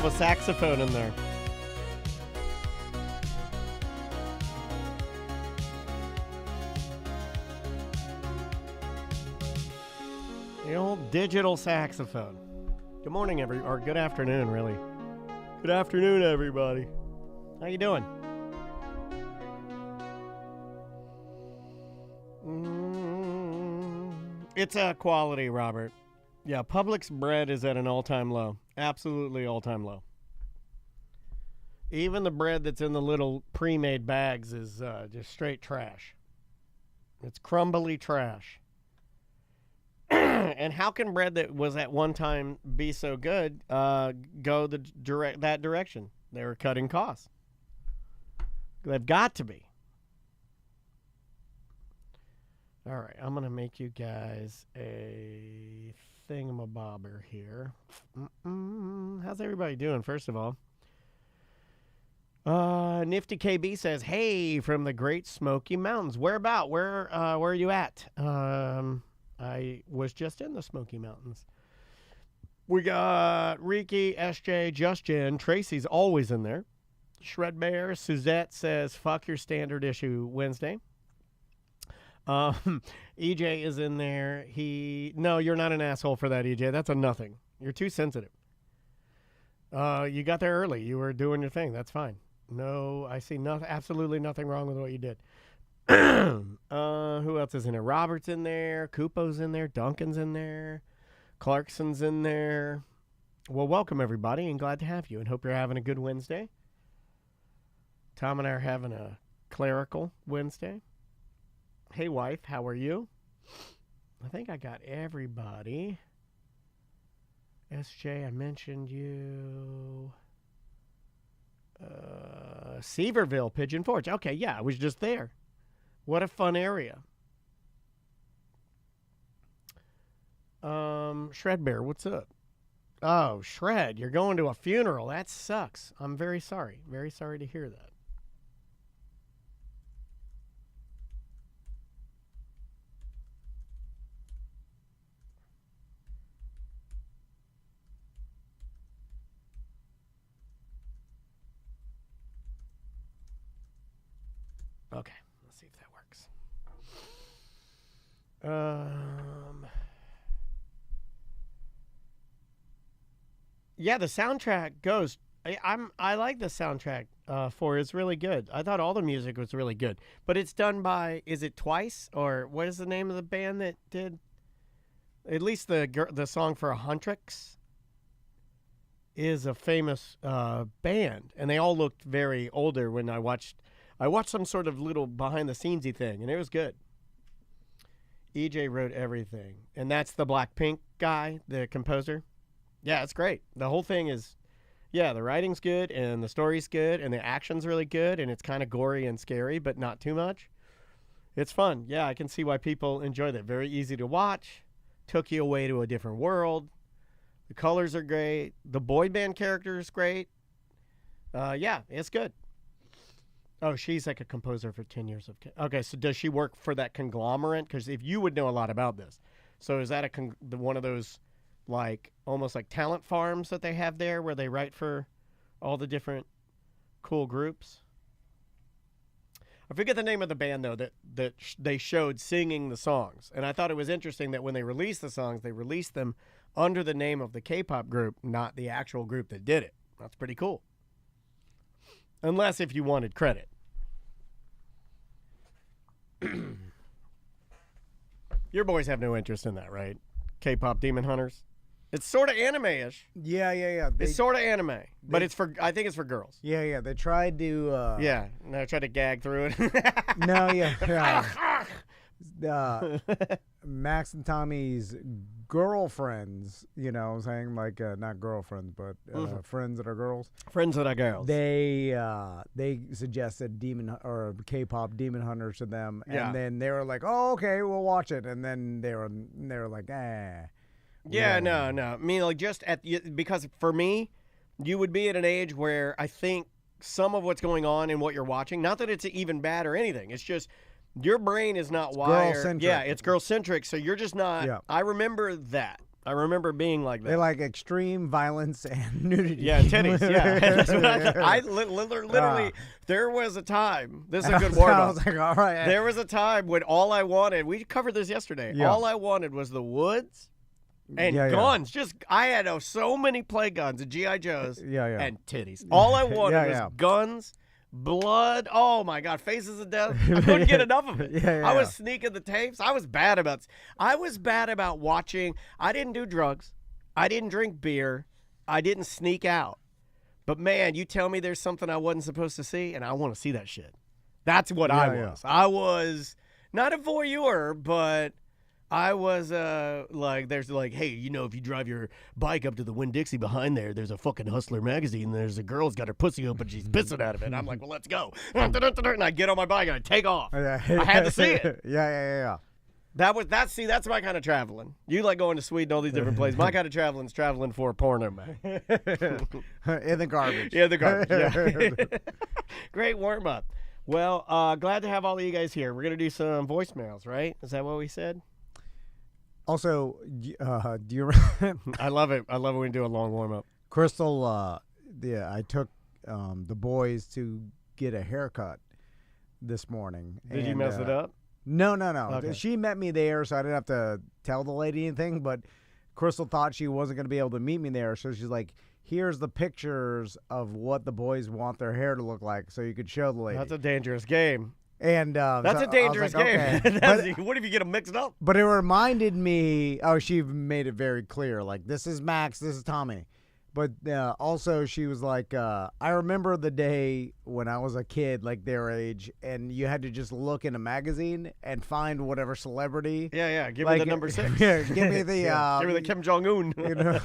a saxophone in there. The old digital saxophone. Good morning, or good afternoon, really. Good afternoon, everybody. How you doing? It's a quality, Robert. Yeah, Publix bread is at an all-time low. Absolutely all-time low. Even the bread that's in the little pre-made bags is just straight trash. It's crumbly trash. And how can bread that was at one time be so good go that direction? They were cutting costs. They've got to be. All right, I'm going to make you guys a thingamabobber here. How's everybody doing, first of all? Nifty KB says, hey, from the Great Smoky Mountains. Where are you at? I was just in the Smoky Mountains. We got Riki, SJ, Justin, Tracy's always in there. Shred Bear, Suzette says, fuck your standard issue Wednesday. EJ is in there. No, you're not an asshole for that, EJ. That's a nothing. You're too sensitive. You got there early. You were doing your thing. That's fine. No, I see absolutely nothing wrong with what you did. Who else is in there? Robert's in there. Kupo's in there. Duncan's in there. Clarkson's in there. Well, welcome, everybody, and glad to have you, and hope you're having a good Wednesday. Tom and I are having a clerical Wednesday. Hey, wife, how are you? I think I got everybody. SJ, I mentioned you. Seaverville, Pigeon Forge. Okay, yeah, I was just there. What a fun area. Shred Bear, what's up? Oh, Shred, you're going to a funeral. That sucks. I'm very sorry. Very sorry to hear that. Okay, let's see if that works. Yeah, the soundtrack goes. I like the soundtrack for it's really good. I thought all the music was really good, but it's done by, is it Twice, or what is the name of the band that did? At least the song for a Huntrix is a famous band, and they all looked very older when I watched some sort of little behind-the-scenesy thing, and it was good. EJ wrote everything, and that's the Blackpink guy, the composer. Yeah, it's great. The whole thing is, yeah, the writing's good, and the story's good, and the action's really good, and it's kind of gory and scary, but not too much. It's fun. Yeah, I can see why people enjoy that. Very easy to watch. Took you away to a different world. The colors are great. The boy band character is great. Yeah, it's good. Oh, she's like a composer for 10 years of... Okay, so does she work for that conglomerate? Because if you would know a lot about this. So is that one of those, like, almost like talent farms that they have there where they write for all the different cool groups? I forget the name of the band, though, that they showed singing the songs. And I thought it was interesting that when they released the songs, they released them under the name of the K-pop group, not the actual group that did it. That's pretty cool. Unless if you wanted credit. Your boys have no interest in that, right? K-pop Demon Hunters? It's sort of anime-ish. Yeah. It's sort of anime, but I think it's for girls. Yeah. They tried to... Yeah, no, tried to gag through it. No, yeah. Max and Tommy's girlfriends, you know what I'm saying? Like, not girlfriends, but friends that are girls. Friends that are girls. They suggested K-pop Demon Hunters to them, and then they were like, oh, okay, we'll watch it. And then they were like, eh. Yeah, no. I mean, like, because for me, you would be at an age where I think some of what's going on and what you're watching, not that it's even bad or anything, it's just your brain is not wired. Girl-centric. Yeah, it's girl-centric, so you're just not. Yeah. I remember that. I remember being like that. They like extreme violence and nudity. Yeah, titties. Yeah, that's what I literally. There was a time. This is a good warm I up. was like, all right. There was a time when all I wanted. We covered this yesterday. Yeah. All I wanted was the woods and Yeah, yeah. guns. Just I had so many play guns and GI Joes. Yeah, yeah. And titties. All I wanted Yeah, was yeah. guns. Blood, oh my God, faces of death. I couldn't get enough of it. Yeah, I was yeah. sneaking the tapes. I was bad about watching. I didn't do drugs. I didn't drink beer. I didn't sneak out. But man, you tell me there's something I wasn't supposed to see, and I want to see that shit. That's what I was. Yeah. I was not a voyeur, but I was there's like, hey, you know, if you drive your bike up to the Winn-Dixie behind there's a fucking Hustler magazine. And there's a girl's got her pussy open, she's pissing out of it. And I'm like, well, let's go. And I get on my bike and I take off. I had to see it. Yeah. That's my kind of traveling. You like going to Sweden, all these different places. My kind of traveling is traveling for a porno, man. In the garbage. Yeah, the garbage. Yeah. Great warm up. Well, glad to have all of you guys here. We're gonna do some voicemails, right? Is that what we said? Also, do you I love it. I love when we do a long warm up. Crystal, I took the boys to get a haircut this morning. Did you mess it up? No. Okay. She met me there, so I didn't have to tell the lady anything, but Crystal thought she wasn't going to be able to meet me there, so she's like, here's the pictures of what the boys want their hair to look like so you could show the lady. That's a dangerous game. And that's a dangerous game. Okay. What if you get them mixed up? But it reminded me, she made it very clear, like, this is Max, this is Tommy. But also she was like, I remember the day when I was a kid, like their age, and you had to just look in a magazine and find whatever celebrity. Yeah. Give me the number 6. Yeah, give me the give me the Kim Jong-un. You know,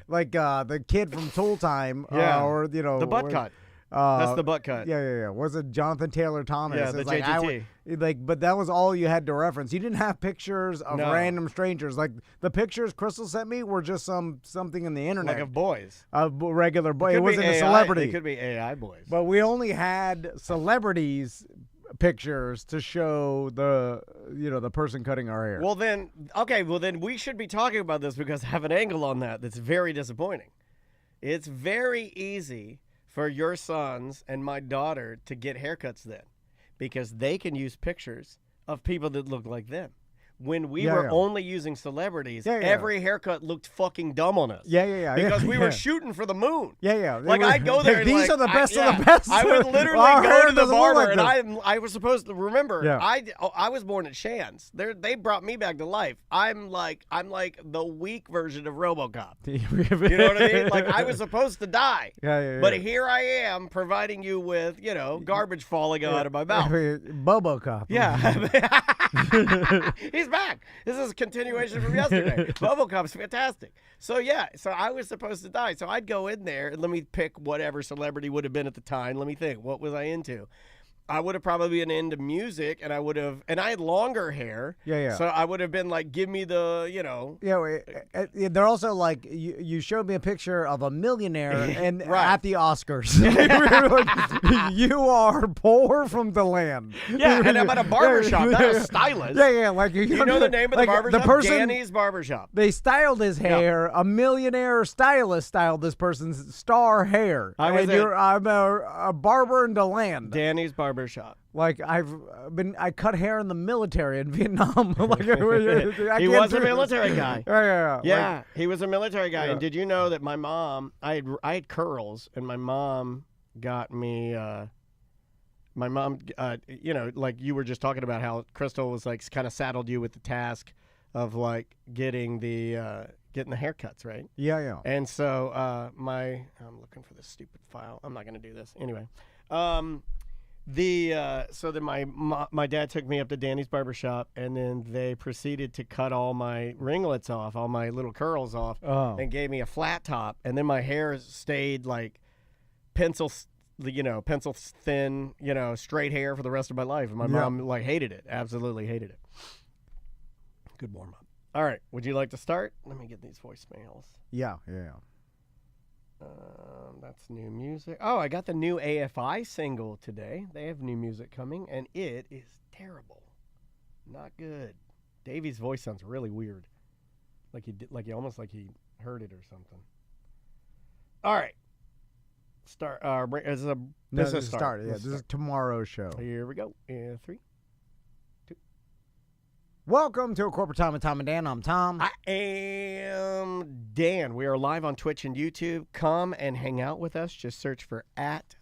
the kid from Tool Time. Yeah. Or the butt cut. That's the butt cut. Yeah. Was it Jonathan Taylor Thomas? Yeah, the It's JTT. But that was all you had to reference. You didn't have pictures of No. random strangers. Like the pictures Crystal sent me were just something in the internet. Like of boys. A regular boy. It could be wasn't a AI, celebrity. It could be AI boys. But we only had celebrities pictures to show the person cutting our hair. Well then we should be talking about this because I have an angle on that's very disappointing. It's very easy for your sons and my daughter to get haircuts then because they can use pictures of people that look like them. When we were only using celebrities, every haircut looked fucking dumb on us. Yeah. Because we were shooting for the moon. Yeah. Like I'd go there. These and are the best of the best. I would literally Our go hair to the doesn't look barber, like and I was supposed to remember. Yeah. I was born at Shands. They brought me back to life. I'm like the weak version of RoboCop. You know what I mean? Like I was supposed to die. Yeah. But here I am providing you with garbage falling out of my mouth. Bobo Cop. Yeah. He's back. This is a continuation from yesterday. Bubble-Cop's fantastic. So I was supposed to die. So I'd go in there and let me pick whatever celebrity would have been at the time. Let me think. What was I into? I would have probably been into music, and I had longer hair. Yeah. So I would have been like, give me the, Yeah, they're also like, you showed me a picture of a millionaire and Right. at the Oscars. You are poor from the land. Yeah, and I'm at a barbershop, not a stylist. Yeah, like You know the name of the barbershop? The person, Danny's Barbershop. they styled his hair. A millionaire stylist styled this person's star hair. I'm a barber in the land. Danny's Barbershop. Like I cut hair in the military in Vietnam. He was a military guy. Yeah. Yeah, he was a military guy. Yeah. And did you know that my mom, I had curls, and my mom got me, like you were just talking about how Crystal was like kind of saddled you with the task of like getting the haircuts, right? Yeah. And so I'm looking for this stupid file. I'm not going to do this. Anyway. So then my dad took me up to Danny's Barbershop, and then they proceeded to cut all my ringlets off, all my little curls off, and gave me a flat top, and then my hair stayed like pencil thin, straight hair for the rest of my life. And my mom like hated it, absolutely hated it. Good warm up. All right, would you like to start? Let me get these voicemails. Yeah. That's new music. Oh, I got the new AFI single today. They have new music coming, and it is terrible. Not good. Davey's voice sounds really weird. Like he did, almost like he heard it or something. All right. Start. This is a business start. Yeah, this is tomorrow's show. Here we go. 3, 2. Welcome to A Corporate Time with Tom and Dan. I'm Tom. I am Dan. We are live on Twitch and YouTube. Come and hang out with us. Just search for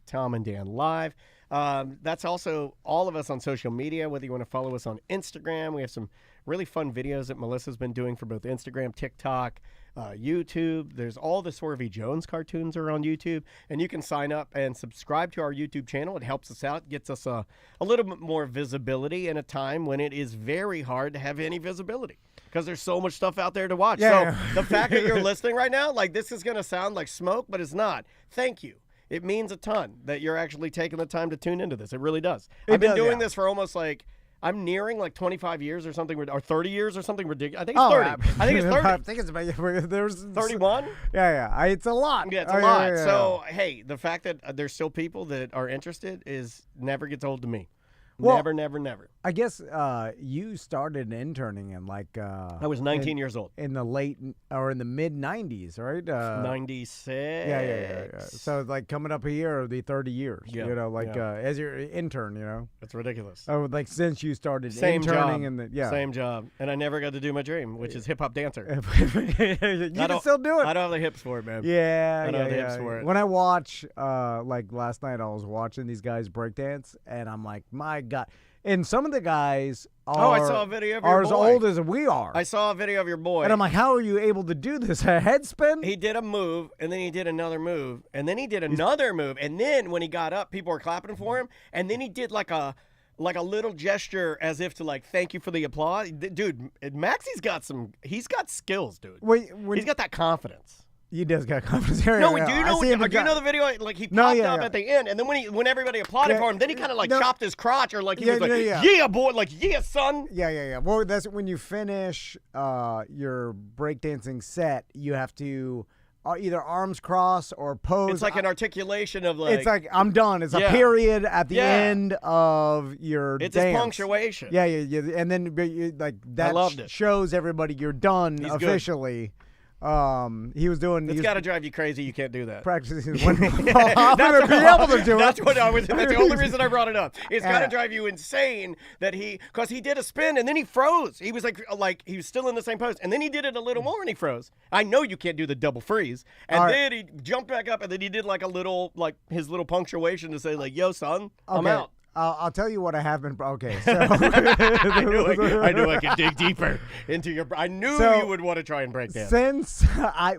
@Tom and Dan Live. That's also all of us on social media, whether you want to follow us on Instagram. We have some really fun videos that Melissa's been doing for both Instagram, TikTok, YouTube. There's all the Swervy Jones cartoons are on YouTube, and you can sign up and subscribe to our YouTube channel. It helps us out, gets us a little bit more visibility in a time when it is very hard to have any visibility because there's so much stuff out there to watch. Yeah. So the fact that you're listening right now, like this is going to sound like smoke, but it's not. Thank you. It means a ton that you're actually taking the time to tune into this. It really does. I've been doing this for almost I'm nearing 25 years or something, or 30 years or something ridiculous. I think it's 30. I think it's 30. I think it's about there's 31? Yeah. It's a lot. Yeah, it's a lot. Yeah. So, hey, the fact that there's still people that are interested never gets old to me. Well, never. I guess you started interning in I was 19 years old. In the in the mid 90s, right? 96. Yeah. So coming up here will be 30 years. Yeah. As your intern, That's ridiculous. Oh, since you started Same interning job. Same job. And I never got to do my dream, which is hip hop dancer. You can still do it. I don't have the hips for it, man. Yeah, I don't have the hips for it. When I watch, last night I was watching these guys breakdance, and I'm like, my God. And some of the guys I saw a video of your as boy. old as we are. I saw a video of your boy. And I'm like, how are you able to do this? A head spin? He did a move, and then he did another move, and then he did another move, and then when he got up, people were clapping for him, and then he did like a little gesture as if to thank you for the applause. Dude, Maxie's got he's got skills, dude. He's got that confidence. He does got confidence. Do you know the video? He popped up at the end, and then when everybody applauded for him, then he kind of chopped his crotch, or he was yeah, boy, yeah, son. Yeah. Well, that's when you finish your breakdancing set, you have to either arms cross or pose. It's like an articulation of It's like I'm done. It's a period at the end of your dance. It's his punctuation. Yeah. And then that shows everybody you're done officially. He was doing. It's got to drive you crazy. You can't do that. Practicing when I'm gonna be able to do it. That's the only reason I brought it up. It's got to drive you insane because he did a spin and then he froze. He was like he was still in the same pose, and then he did it a little more and he froze. I know you can't do the double freeze, and then he jumped back up and then he did his little punctuation to say yo son, I'm out. I'll tell you what I have been. Okay, so I knew I could dig deeper into your. I knew you would want to try and break dance.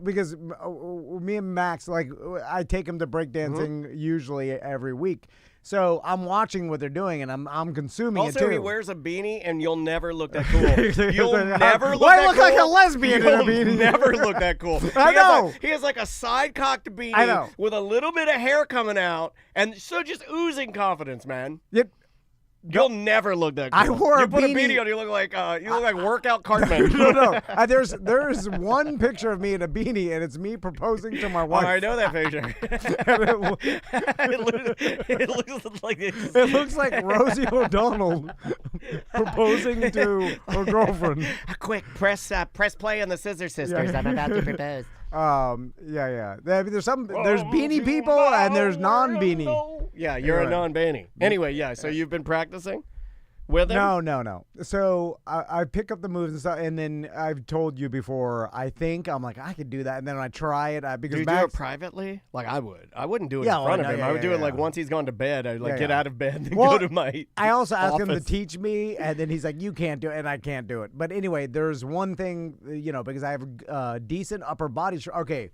Because me and Max, I take him to breakdancing usually every week. So I'm watching what they're doing, and I'm consuming it too. Also, he wears a beanie, and you'll never look that cool. You'll never look Why that look cool. like a lesbian in a beanie? You'll never look that cool. I know. He has a side-cocked beanie with a little bit of hair coming out, and so just oozing confidence, man. Yep. You'll never look that cool. I wore you put a beanie on, you look like workout Cartman. No. There's one picture of me in a beanie, and it's me proposing to my wife. Oh, I know that picture. It looks like Rosie O'Donnell proposing to her girlfriend. Quick, press play on the Scissor Sisters. I'm about to propose. There's beanie people and there's non-beanie. Yeah, you're a non-beanie. Anyway, so you've been practicing with him? No. So I pick up the moves and stuff, and then I've told you before, I'm like, I could do that, and then I try it. Because do you do it privately? I would. I wouldn't do it in front of him. I would do it once he's gone to bed. I'd get out of bed and go to my I also asked him office. to teach me, and then he's like, you can't do it, and I can't do it. But anyway, there's one thing, because I have decent upper body. Okay.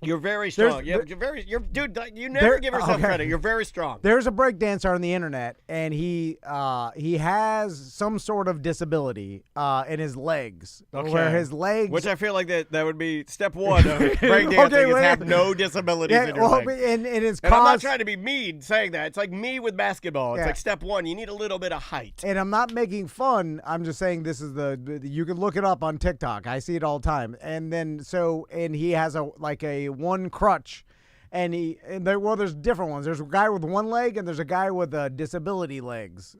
You're very strong. Dude, you never give yourself credit. You're very strong. There's a breakdancer on the internet, and he has some sort of disability in his legs. Okay. Where his legs... Which I feel like that would be step one of breakdancing is have no disabilities in your legs. And it's and I'm not trying to be mean saying that. It's like me with basketball. It's like step one. You need a little bit of height. And I'm not making fun. I'm just saying this is you can look it up on TikTok. I see it all the time. And then and he has a one crutch, there's different ones. There's a guy with one leg, and there's a guy with disability legs,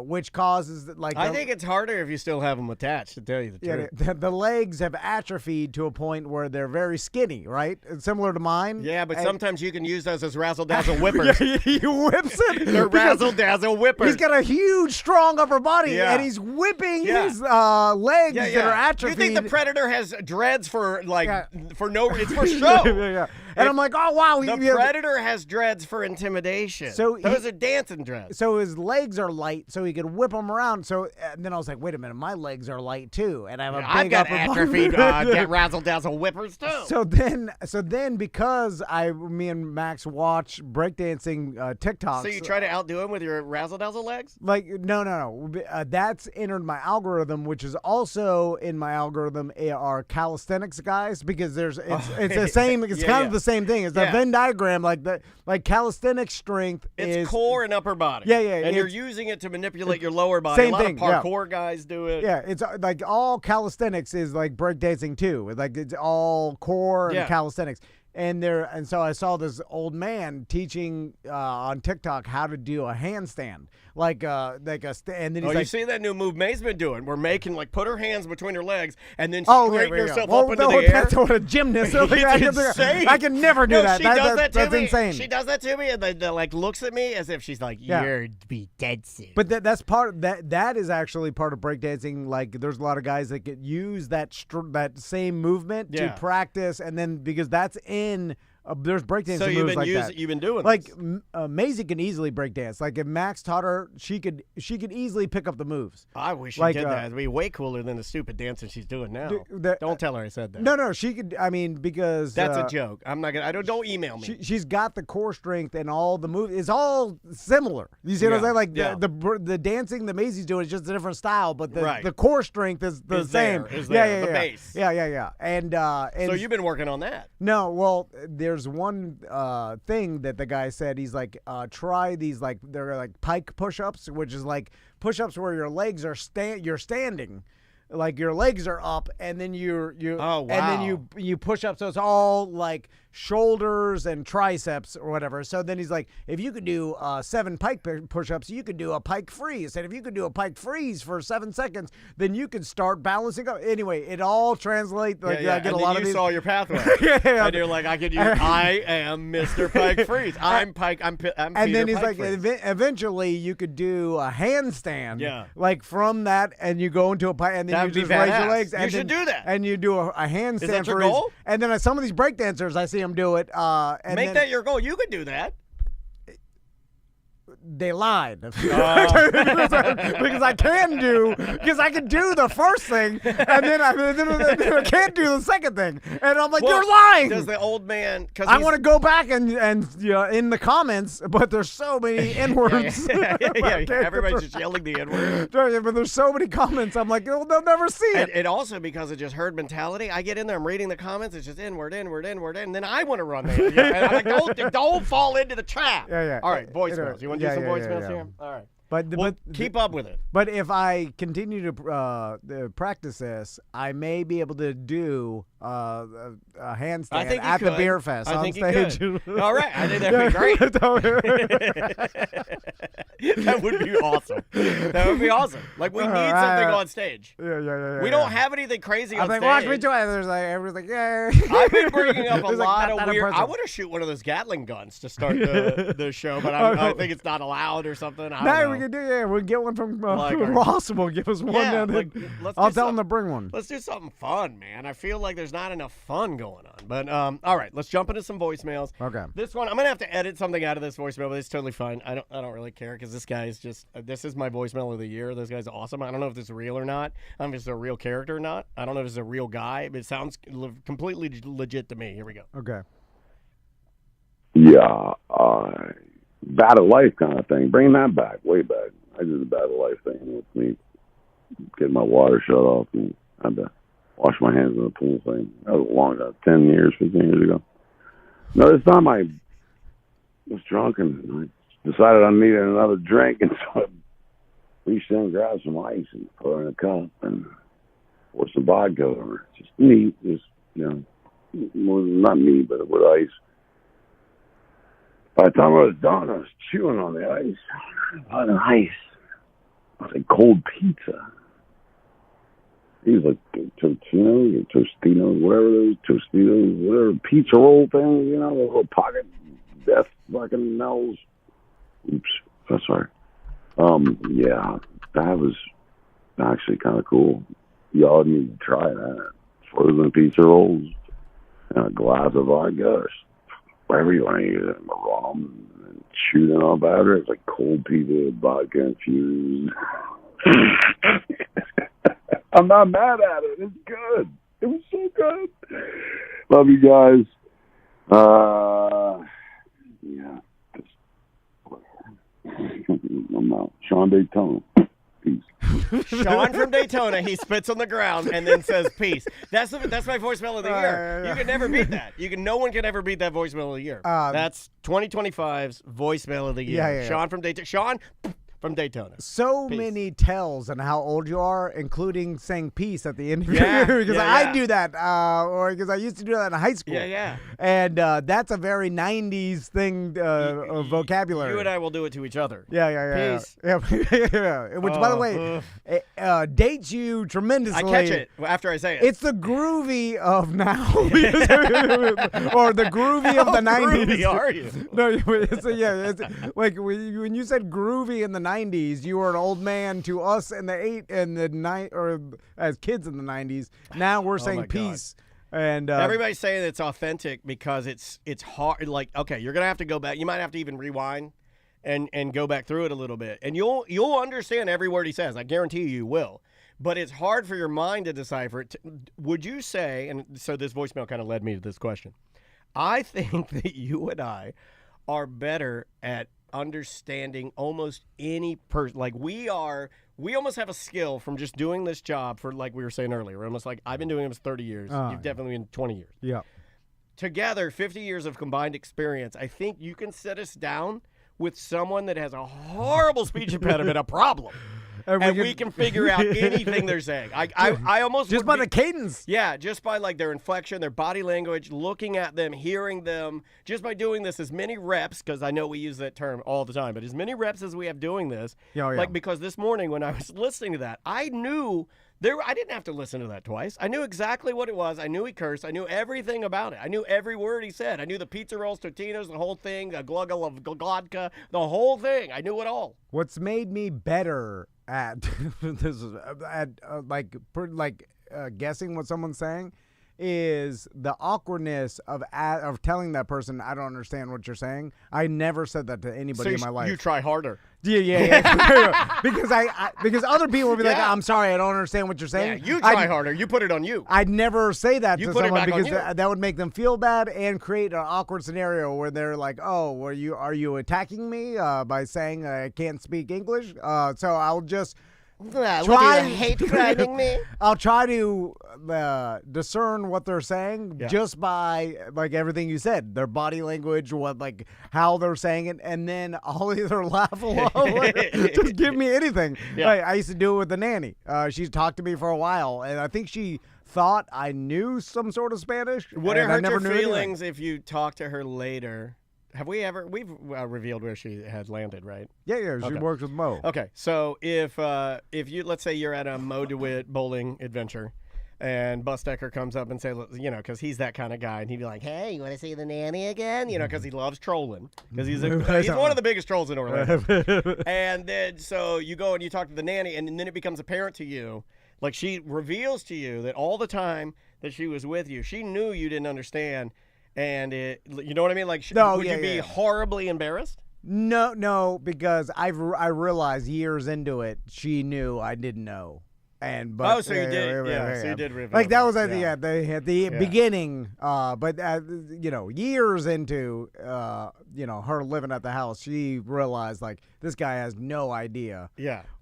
which causes like. I think it's harder if you still have them attached. To tell you the truth. The legs have atrophied to a point where they're very skinny, right? It's similar to mine. Yeah, but sometimes you can use those as razzle-dazzle whippers. He whips it. They're razzle-dazzle whippers. He's got a huge, strong upper body, and he's whipping his legs that are atrophied. You think the Predator has dreads for for no? It's for show. And I'm like, oh wow, the Predator has dreads for intimidation. So those are dancing dreads. So his legs are light, so he could whip them around. So and then I was like, wait a minute, my legs are light too, and I have a big got upper atrophied get razzle-dazzle whippers too. So then because me and Max watch breakdancing TikToks. So you try to outdo him with your razzle-dazzle legs? Like no. That's entered my algorithm, which is also in my algorithm are calisthenics guys, because it's the same. It's kind of the same thing. It's the Venn diagram, like calisthenics strength is core and upper body. Yeah. And you're using it to manipulate your lower body. Same a lot thing, of parkour guys do it. Yeah, it's like all calisthenics is like breakdancing too. Like it's all core and calisthenics. And so I saw this old man teaching on TikTok how to do a handstand, and then he's you see that new move Mae's been doing? We're making put her hands between her legs and then straighten yourself up into the air. That's what a gymnast. It's insane. I can never do that. She does that to that's me. Insane. She does that to me and then looks at me as if she's like, "You're be dead soon." But that's part that is actually part of breakdancing. Like there's a lot of guys that could use that same movement to practice, and then because that's in. There's breakdancing moves like that. You've been doing like this. Maezy can easily breakdance. Like if Max taught her, she could easily pick up the moves. I wish she did that. It'd be way cooler than the stupid dancing she's doing now. Don't tell her I said that. No, she could. I mean, because that's a joke. I'm not gonna. Don't email me. She's got the core strength and all the moves. It's all similar. You see what I'm saying? Like the dancing that Maezy's doing is just a different style, but the core strength is the same. The base. Yeah. And so you've been working on that. No, well, there's one thing that the guy said. He's like, try these, like they're like pike push-ups, which is like push-ups where your legs are you're standing, like your legs are up, and then and then you push up, so it's all like shoulders and triceps or whatever. So then he's like, if you could do 7 pike push-ups, you could do a pike freeze, and if you could do a pike freeze for 7 seconds, then you could start balancing up. Anyway, it all translates. Like, I get and a lot of these. You saw your pathway. And you're like, I am Mr. Pike Freeze. I'm Pike. I'm Peter and then he's Pike like, Freeze. Eventually you could do a handstand. Yeah. Like from that, and you go into a pike, and then That'd you be just raise your badass. legs. You should do that. And you do a handstand. Is that your freeze. goal? And then some of these breakdancers, I see them do it. Make that your goal. You could do that. They lied because I can do the first thing, and then I can't do the second thing, and I'm like, you're lying. Does the old man? I want to go back and in the comments, but there's so many N-words. Everybody's just yelling the N-word. But there's so many comments. I'm like, they'll never see it. And also because of just herd mentality, I get in there, I'm reading the comments, it's just N-word, and then I want to run there. And I'm like, don't fall into the trap. Yeah. All right, voicemails. You want to do some voicemails here? All right. But keep up with it. But if I continue to practice this, I may be able to do a handstand at the beer fest on stage. All right, I think that'd be great. That would be awesome. That would be awesome. Like we need something on stage. Yeah. We don't have anything crazy on stage. Watch me try. There's like everyone's like, yeah. I've been bringing up a lot of weird. I want to shoot one of those Gatling guns to start the show, but I think it's not allowed or something. I don't know. We can do. Yeah, we'll get one from Ross. We'll give us one. I'll tell them to bring one. Let's do something fun, man. I feel like there's not enough fun going on. But all right, let's jump into some voicemails. Okay. This one, I'm gonna have to edit something out of this voicemail, but it's totally fine. I don't really care because this guy is just. This is my voicemail of the year. This guy's awesome. I don't know if this is real or not. I don't know if it's a real character or not. I don't know if it's a real guy, but it sounds completely legit to me. Here we go. Okay. Yeah, battle life kind of thing. Bring that back, way back. I did the battle life thing with me, getting my water shut off and had to wash my hands in the pool thing. That was a long time, 10 years, 15 years ago. No, this time I was drunk and I decided I needed another drink, and so I reached in and grabbed some ice and put it in a cup and poured some vodka over it. Just neat, not me, but with ice. By the time I was done, I was chewing on the ice. On the ice. I was like, cold pizza. He was like, Tostinos or Tostinos, whatever those, Tostitos, whatever, pizza roll thing, you know, the little pocket death fucking nose. Oops, I'm sorry. Yeah, that was actually kind of cool. Y'all need to try that. Frozen pizza rolls and a glass of vodka, whatever you want to use it, rum, and shoot it all about it. It's like cold pizza, vodka infused. I'm not mad at it. It's good. It was so good. Love you guys. Yeah. I'm out. Sean Daytona. Peace. Sean from Daytona, he spits on the ground and then says peace. That's my voicemail of the year. You can never beat that. No one can ever beat that voicemail of the year. That's 2025's voicemail of the year. Yeah. Sean from Daytona. Sean from Daytona. So Peace. many tells on how old you are, inclling saying peace at the end of Yeah, because yeah. I do that, or because I used to do that in high school. Yeah. And that's a very 90s thing of vocabulary. You and I will do it to each other. Yeah. Peace. Yeah. Which, by the way, dates you tremendously. I catch it after I say it. It's the groovy of now, or the groovy of the 90s. Groovy are you? No, it's like when you said groovy in the 90s, you were an old man to us in or as kids in the 90s. Now we're saying my God. peace. And Everybody's saying it's authentic because it's hard. Like, okay, you're gonna have to go back. You might have to even rewind and go back through it a little bit, and you'll understand every word he says. I guarantee you will. But it's hard for your mind to decipher it. Would you say? And so this voicemail kind of led me to this question. I think that you and I are better at understanding almost any person. Like we almost have a skill from just doing this job for, like we were saying earlier. We're almost like, I've been doing this 30 years. You've definitely been 20 years. Yeah. Together, 50 years of combined experience. I think you can sit us down with someone that has a horrible speech impediment, a problem. And we can figure out anything they're saying. I almost just by the cadence. Yeah, just by like their inflection, their body language, looking at them, hearing them, just by doing this as many reps, because I know we use that term all the time, but as many reps as we have doing this, like because this morning when I was listening to that, I knew I didn't have to listen to that twice. I knew exactly what it was. I knew he cursed. I knew everything about it. I knew every word he said. I knew the pizza rolls, Totinos, the whole thing, a gluggle of glodka, the whole thing. I knew it all. What's made me better at this is guessing what someone's saying is the awkwardness of telling that person I don't understand what you're saying. I never said that to anybody in my life. You try harder. Yeah. because other people will be like, I'm sorry, I don't understand what you're saying. Yeah, you try harder. You put it on you. I'd never say that to someone because that would make them feel bad and create an awkward scenario where they're like, "Oh, are you attacking me by saying I can't speak English?" So I'll just hate criminal me. I'll try to discern what they're saying just by like everything you said, their body language, how they're saying it, and then I'll either laugh along, just give me anything. Yeah. I used to do it with the nanny. She talked to me for a while, and I think she thought I knew some sort of Spanish. Would it hurt your feelings anything. if you talk to her later? Have we ever? We've revealed where she had landed, right? Yeah. She works with Mo. Okay, so if you, let's say you're at a Mo DeWitt bowling adventure, and Bustecker comes up and say, because he's that kind of guy, and he'd be like, "Hey, you want to see the nanny again?" Because he loves trolling, because he's one of the biggest trolls in Orlando. And then so you go and you talk to the nanny, and then it becomes apparent to you, like she reveals to you that all the time that she was with you, she knew you didn't understand. And you know what I mean? Like, would you be horribly embarrassed? No, because I realized years into it, she knew I didn't know. So you did reveal. Like that was at the beginning, but years into her living at the house, she realized like this guy has no idea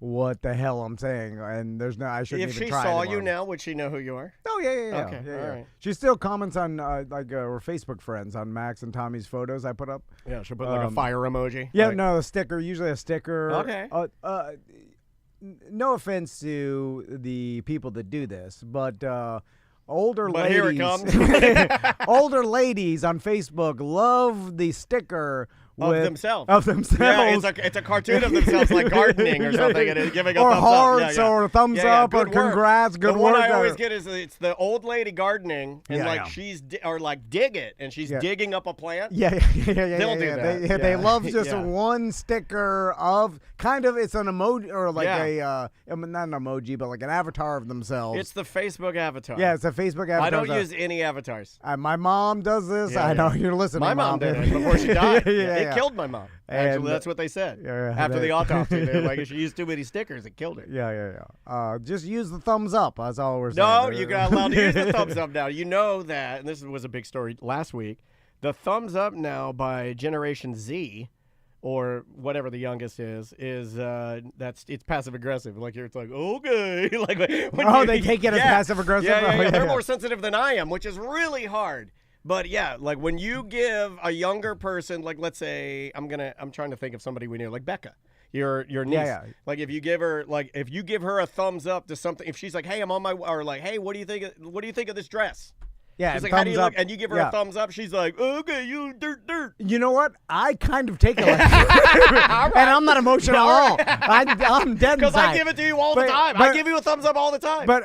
what the hell I'm saying, and I shouldn't even try. If she saw anymore. you now, would she know who you are? Oh yeah. Okay, all right. She still comments on we're Facebook friends on Max and Tommy's photos I put up. Yeah, she'll put like a fire emoji. Yeah, no, a sticker, usually a sticker. Okay. No offense to the people that do this, but older ladies. Here it comes. Older ladies on Facebook love the sticker with themselves. Of themselves. Yeah, it's a cartoon of themselves, like gardening or something, and giving a or thumbs hearts up. or a thumbs up good or work. congrats, good the work. one I always get is it's the old lady gardening, and Yeah, like yeah. she's or like dig it, and she's digging up a plant. Yeah. They'll do that. They love just Yeah. one sticker of kind of it's an emoji or like Yeah. not an emoji, but like an avatar of themselves. It's the Facebook avatar. Yeah, it's a Facebook avatar. I don't use any avatars. My mom does this. Yeah, I know yeah. you're listening. My mom did it before she died. Yeah, It killed my mom. Actually, And- that's what they said. Yeah, After the autopsy, they were like, if she used too many stickers, it killed her. Yeah. Just use the thumbs up. That's all we're saying. No, you got allowed to use the thumbs up now. You know that, and this was a big story last week. The thumbs up now by Generation Z, or whatever the youngest is it's passive aggressive. Like it's like okay, like when they take it as passive aggressive. Yeah. They're more sensitive than I am, which is really hard. But yeah, like when you give a younger person, like let's say I'm trying to think of somebody we knew, like Becca, your niece. Yeah. Like if you give her a thumbs up to something, if she's like, hey, I'm on my, or like, hey, what do you think of this dress? Yeah, She's like, thumbs how do you up. look? And you give her a thumbs up. She's like, okay, you dirt. You know what? I kind of take it like that. And I'm not emotional at all. I'm dead Because inside. I give it to you all the time. I give you a thumbs up all the time. But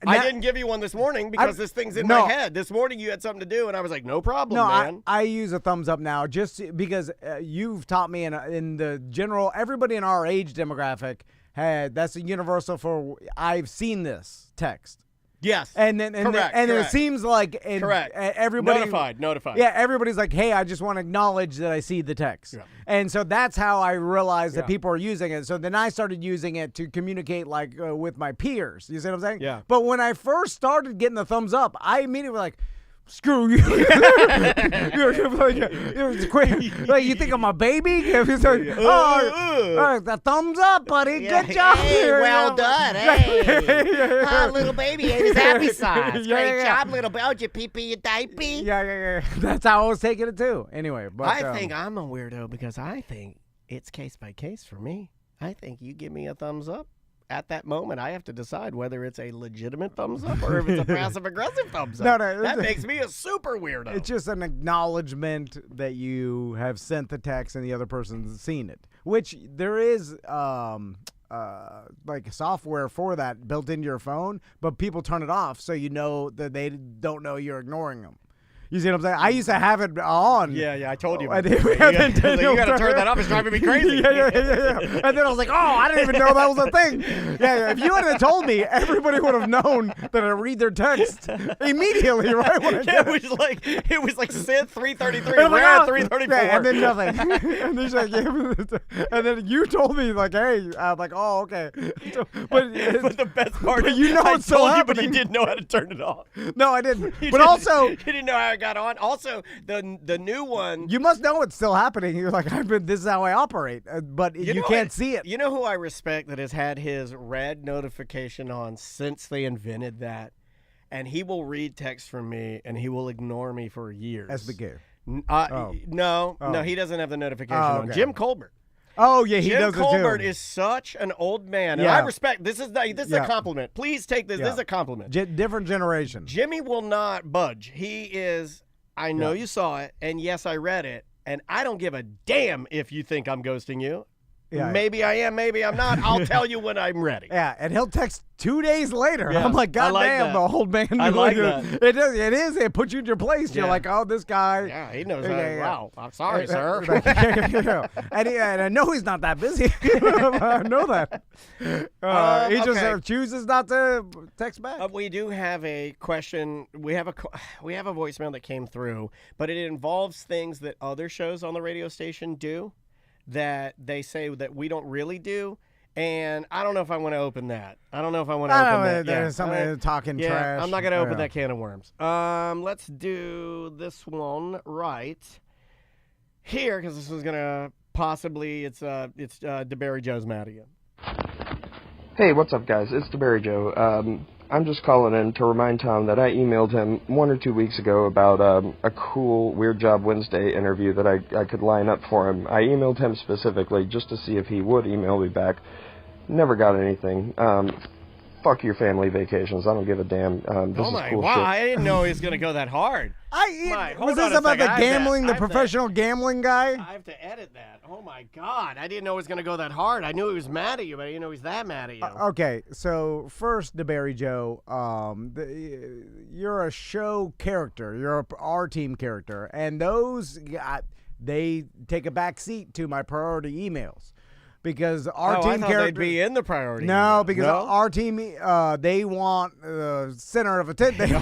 I didn't give you one this morning because this thing's in my head. This morning you had something to do, and I was like, no problem, man. I use a thumbs up now just because you've taught me in the general, everybody in our age demographic that's a universal for I've seen this text. Yes. And then correct. It seems like everybody notified. Yeah, everybody's like, hey, I just want to acknowledge that I see the text. Yeah. And so that's how I realized that people are using it. So then I started using it to communicate like with my peers. You see what I'm saying? Yeah. But when I first started getting the thumbs up, I immediately was like, screw you. Like, you think I'm a baby? The thumbs up, buddy. Good job. Hey, well done. Hey. Little baby ate his happy sauce. Great job, little baby. Oh, did you pee-pee your diaper? Yeah. That's how I was taking it, too. Anyway. But, I think I'm a weirdo because I think it's case by case for me. I think you give me a thumbs up. At that moment, I have to decide whether it's a legitimate thumbs up or if it's a passive-aggressive thumbs up. No, that makes me a super weirdo. It's just an acknowledgement that you have sent the text and the other person's seen it, which there is like software for that built into your phone, but people turn it off so you know that they don't know you're ignoring them. You see what I'm saying? I used to have it on. Yeah, I told you. And you got to turn that off. It's driving me crazy. Yeah. And then I was like, oh, I didn't even know that was a thing. Yeah. If you hadn't told me, everybody would have known that I read their text immediately, right? It was like Sid 333, and Red 334. And then nothing. And then, and then you told me, like, hey, I'm like, oh, okay. But the best part is, you know I it's still told you, happening. but you didn't know how to turn it off. No, I didn't. You But also, you didn't know how I got on. Also, the new one. you must know it's still happening. You're like, this is how I operate, but you can't see it. You know who I respect that has had his red notification on since they invented that, and he will read text from me and he will ignore me for years. SBK. No, he doesn't have the notification on. Okay. Jim Colbert. Oh yeah, he does Jim it too. Colbert is such an old man, and Yeah. I respect. This is a compliment. Please take this. Yeah. This is a compliment. Different generation. Jimmy will not budge. He is. I know you saw it, and yes, I read it, and I don't give a damn if you think I'm ghosting you. Yeah. Maybe I am, maybe I'm not. I'll tell you when I'm ready. Yeah, and he'll text 2 days later. Yeah, I'm like, God I like damn, that. the old man. I like that. It does. It is. It puts you in your place. You're Yeah. like, oh, this guy. Yeah, he knows. Yeah. Wow, I'm sorry, sir. And I know he's not that busy. I know that. He okay. just chooses not to text back. We do have a question. We have a voicemail that came through, but it involves things that other shows on the radio station do that they say that we don't really do. And I don't know if I want to open that. I don't know if I want to open that. There's somebody talking trash. I'm not going to open that can of worms. Let's do this one right here because this is going to possibly it's DeBary Joe's mad again. Hey, what's up, guys? It's DeBary Joe. I'm just calling in to remind Tom that I emailed him 1 or 2 weeks ago about a cool Weird Job Wednesday interview that I could line up for him. I emailed him specifically just to see if he would email me back. Never got anything. fuck your family vacations. I don't give a damn. This Oh is my, cool wow, shit. I didn't know he was going to go that hard. Was hold this on a about the second. gambling, the I have to- professional gambling guy? I have to edit that. Oh my God, I didn't know it was going to go that hard. I knew he was mad at you, but I didn't know he was that mad at you. Okay, so first, DeBary Joe, you're a show character. You're a our team character, and those they take a back seat to my priority emails. Because our I team thought character they'd be in the priority. No, email. because our team, they want center of attention. Yeah.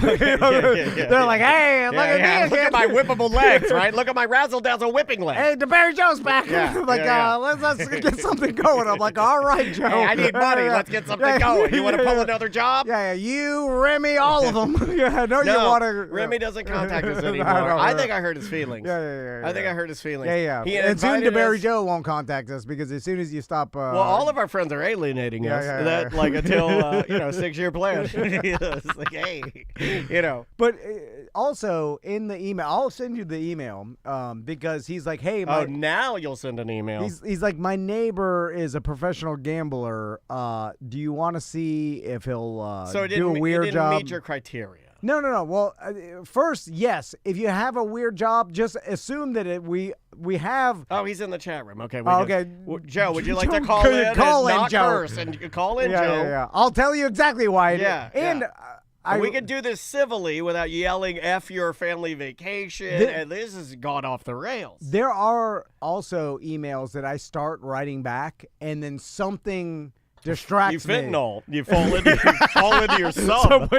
They're like, hey, look at me Look again. at my whippable legs, right? Look at my razzle-dazzle whipping leg. Hey, DeBary Joe's back. Yeah, Like, yeah. let's get something going. I'm like, all right, Joe. Hey, I need money. Let's get something going. You want to pull another job? Yeah, you, Remy, all of them. Yeah, I know you No, want to. Remy doesn't contact us anymore. know, I yeah. think I hurt his feelings. Yeah. I think I hurt his feelings. Yeah. He And soon invited DeBary us- Joe won't contact us because as soon as you stop. Well, all of our friends are alienating us. Yeah. That like until 6-year plan. It's like, hey, But also in the email, I'll send you the email because he's like, hey, Oh, now you'll send an email. he's like, my neighbor is a professional gambler. Do you want to see if he'll so it do didn't, a weird it didn't job? meet your criteria. No. Well, first, yes. If you have a weird job, just assume that we have. Oh, he's in the chat room. Okay. Okay. Joe, would you like to Joe, call in? call and in, not Joe. curse and call in, Joe. Yeah. I'll tell you exactly why. Yeah, And yeah. We could do this civilly without yelling "F your family vacation," and this has gone off the rails. There are also emails that I start writing back, and then something distracts You me. fentanyl. You fall into your sub.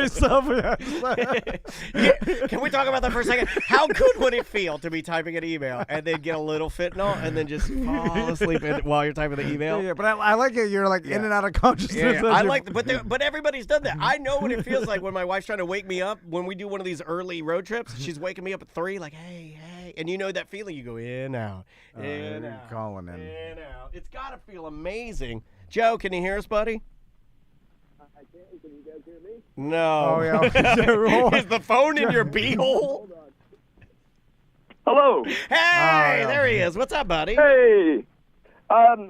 Can we talk about that for a second? How good would it feel to be typing an email and then get a little fentanyl and then just fall asleep while you're typing the email? Yeah, but I like it. You're like in and out of consciousness. Yeah, I like, but everybody's done that. I know what it feels like when my wife's trying to wake me up. When we do one of these early road trips, she's waking me up at 3, like, hey, and you know that feeling. You go in, out, in, out, calling in. out. It's gotta feel amazing. Joe, can you hear us, buddy? I can. Can you guys hear me? No. Oh, yeah. Is the phone in your beehole? Hello. Hey, yeah. there he is. What's up, buddy? Hey.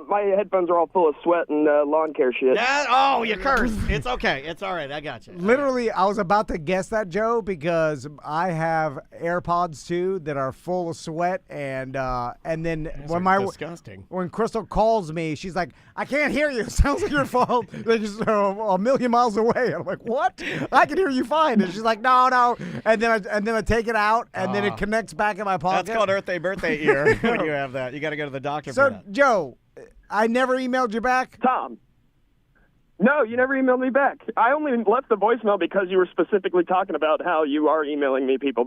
My headphones are all full of sweat and lawn care shit. Oh, you cursed. It's okay. It's all right. I got you. Literally, I was about to guess that, Joe, because I have AirPods too that are full of sweat, and then Disgusting. when Crystal calls me, she's like, "I can't hear you. It sounds like your phone like just a million miles away." I'm like, "What? I can hear you fine." And she's like, "No." And then I take it out, and then it connects back in my pocket. That's called birthday ear when you have that. You got to go to the doctor So, for that. Joe, I never emailed you back. Tom. No, you never emailed me back. I only left the voicemail because you were specifically talking about how you are emailing people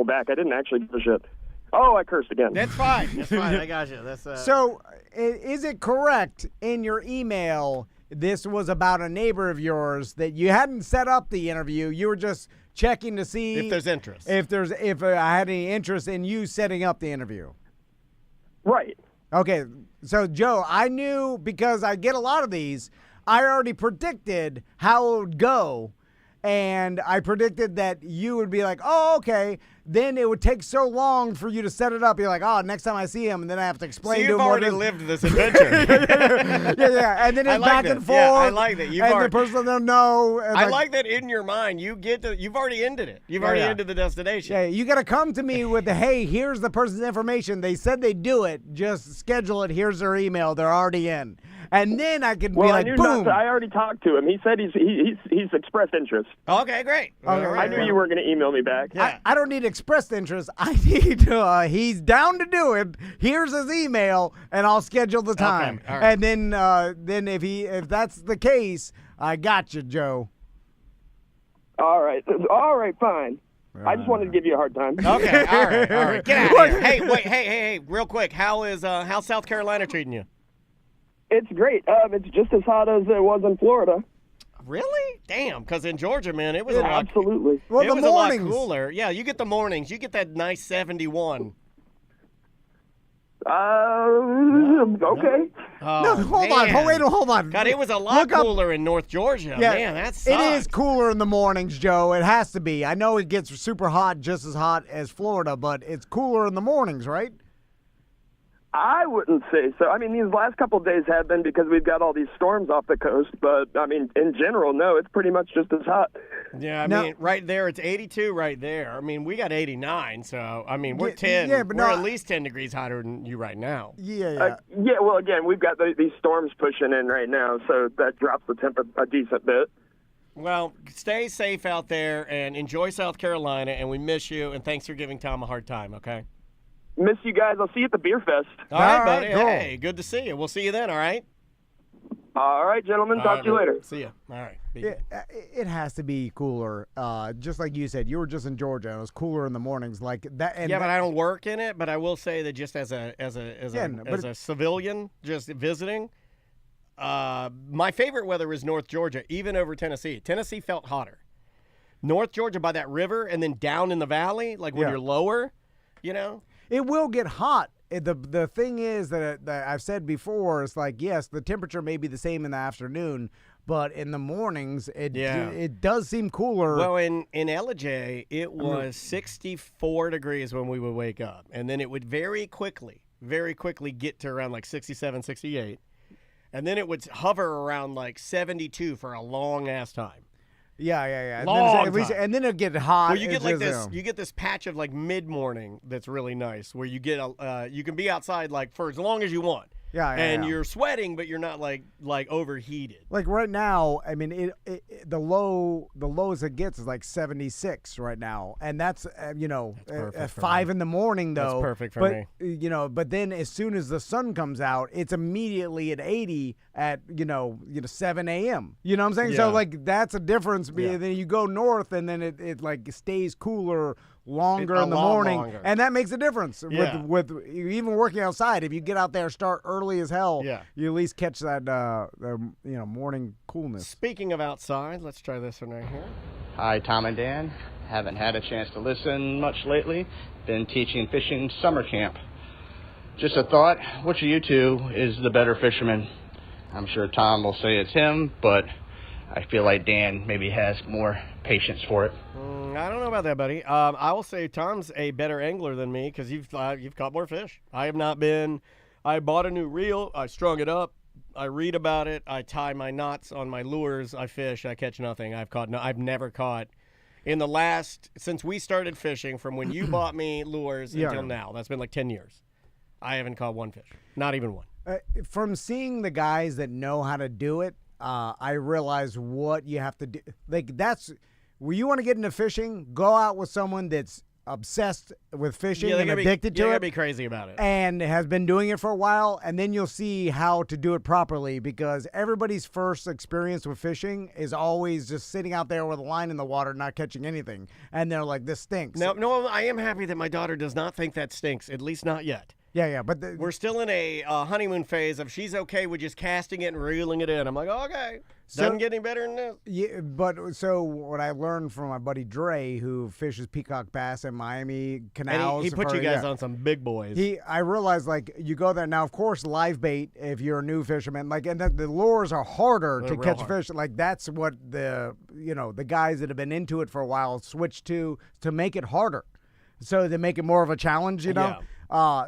back. I didn't actually give a shit. Oh, I cursed again. That's fine. That's fine. I got you. That's So, is it correct in your email this was about a neighbor of yours that you hadn't set up the interview? You were just checking to see if there's interest. If I had any interest in you setting up the interview. Right. Okay, so Joe, I knew because I get a lot of these. I already predicted how it would go, and I predicted that you would be like, "Oh, okay." Then it would take so long for you to set it up. You're like, "Oh, next time I see him," and then I have to explain to You've him what already it is. lived this adventure. yeah. And then I it's like back that. and forth. Yeah, I like that. And the person don't know. And I like that in your mind. You've already ended it. You've already ended the destination. Yeah, you got to come to me with the, hey, here's the person's information. They said they'd do it. Just schedule it. Here's their email. They're already in. And then I could be Well, like, I knew boom. I already talked to him. He said he's expressed interest. Okay, great. Okay, All right. I knew you weren't going to email me back. Yeah. I don't need expressed interest. I need he's down to do it. Here's his email, and I'll schedule the time. all right. And then if that's the case, I got you, Joe. All right, fine. I just wanted to give you a hard time. Okay, all right. Get out of here. Hey, wait, hey, real quick. How's South Carolina treating you? It's great. It's just as hot as it was in Florida. Really? Damn, because in Georgia, man, it was a lot. Absolutely. Well, It the was mornings. a lot cooler. Yeah, you get the mornings. You get that nice 71. Okay. Oh, No, hold man. on. Hold on. God, it was a lot Look up- cooler in North Georgia. Yeah, Man, that it sucks. is cooler in the mornings, Joe. It has to be. I know it gets super hot, just as hot as Florida, but it's cooler in the mornings, right? I wouldn't say so. I mean, these last couple of days have been because we've got all these storms off the coast, but I mean, in general, no, it's pretty much just as hot. Yeah, I mean, right there, it's 82 right there. I mean, we got 89, so, I mean, we're 10. Yeah, but we're no, at least 10 degrees hotter than you right now. Yeah. Yeah, well, again, we've got these storms pushing in right now, so that drops the temp a decent bit. Well, stay safe out there and enjoy South Carolina, and we miss you, and thanks for giving Tom a hard time, okay? Miss you guys. I'll see you at the beer fest. All right, All right, buddy. cool. Hey, good to see you. We'll see you then, all right? All right, gentlemen. All Talk right, to you man. later. See you. All right. It has to be cooler. Just like you said, you were just in Georgia, and it was cooler in the mornings, like that. And Yeah, but I don't work in it. But I will say that just as a civilian, just visiting, my favorite weather is North Georgia, even over Tennessee. Tennessee felt hotter. North Georgia by that river, and then down in the valley, like when you're lower, you know. It will get hot. The thing is that I've said before, it's like, yes, the temperature may be the same in the afternoon, but in the mornings, it does seem cooler. Well, in LJ, it was 64 degrees when we would wake up, and then it would very quickly get to around like 67, 68, and then it would hover around like 72 for a long-ass time. Yeah. Long time. And then it'll get hot. Well, you get like this. You get this patch of like mid-morning that's really nice, where you get you can be outside like for as long as you want. And you're sweating, but you're not like overheated. Like right now, I mean, the lowest it gets is like 76 right now, and that's at 5 in the morning though. That's perfect for me. But then as soon as the sun comes out, it's immediately at 80 at 7 a.m. You know what I'm saying? Yeah. So like that's a difference. Yeah. Then you go north, and then it like stays cooler longer in the lot morning, longer. and that makes a difference. Yeah. With even working outside, if you get out there, start early as hell, you at least catch that morning coolness. Speaking of outside, let's try this one right here. Hi, Tom and Dan. Haven't had a chance to listen much lately. Been teaching fishing summer camp. Just a thought, which of you two is the better fisherman? I'm sure Tom will say it's him, but I feel like Dan maybe has more patience for it. I don't know about that, buddy. I will say Tom's a better angler than me because you've caught more fish. I have not been. I bought a new reel. I strung it up. I read about it. I tie my knots on my lures. I fish. I catch nothing. I've never caught since we started fishing, from when you bought me lures until now. That's been like 10 years. I haven't caught one fish. Not even one. From seeing the guys that know how to do it, I realize what you have to do. Like that's where you want to get into fishing. Go out with someone that's obsessed with fishing and addicted to it. You gotta be crazy about it. And has been doing it for a while, and then you'll see how to do it properly, because everybody's first experience with fishing is always just sitting out there with a line in the water, not catching anything. And they're like, this stinks. No, I am happy that my daughter does not think that stinks, at least not yet. Yeah, but we're still in a honeymoon phase of she's okay with just casting it and reeling it in. I'm like, okay, doesn't get any better than this. Yeah, but so what I learned from my buddy Dre, who fishes peacock bass in Miami canals. And he put you guys on some big boys. I realized, like, you go there now. Of course, live bait if you're a new fisherman, like, and the lures are harder to catch fish. Like that's what the guys that have been into it for a while switch to make it harder, so they make it more of a challenge. Yeah.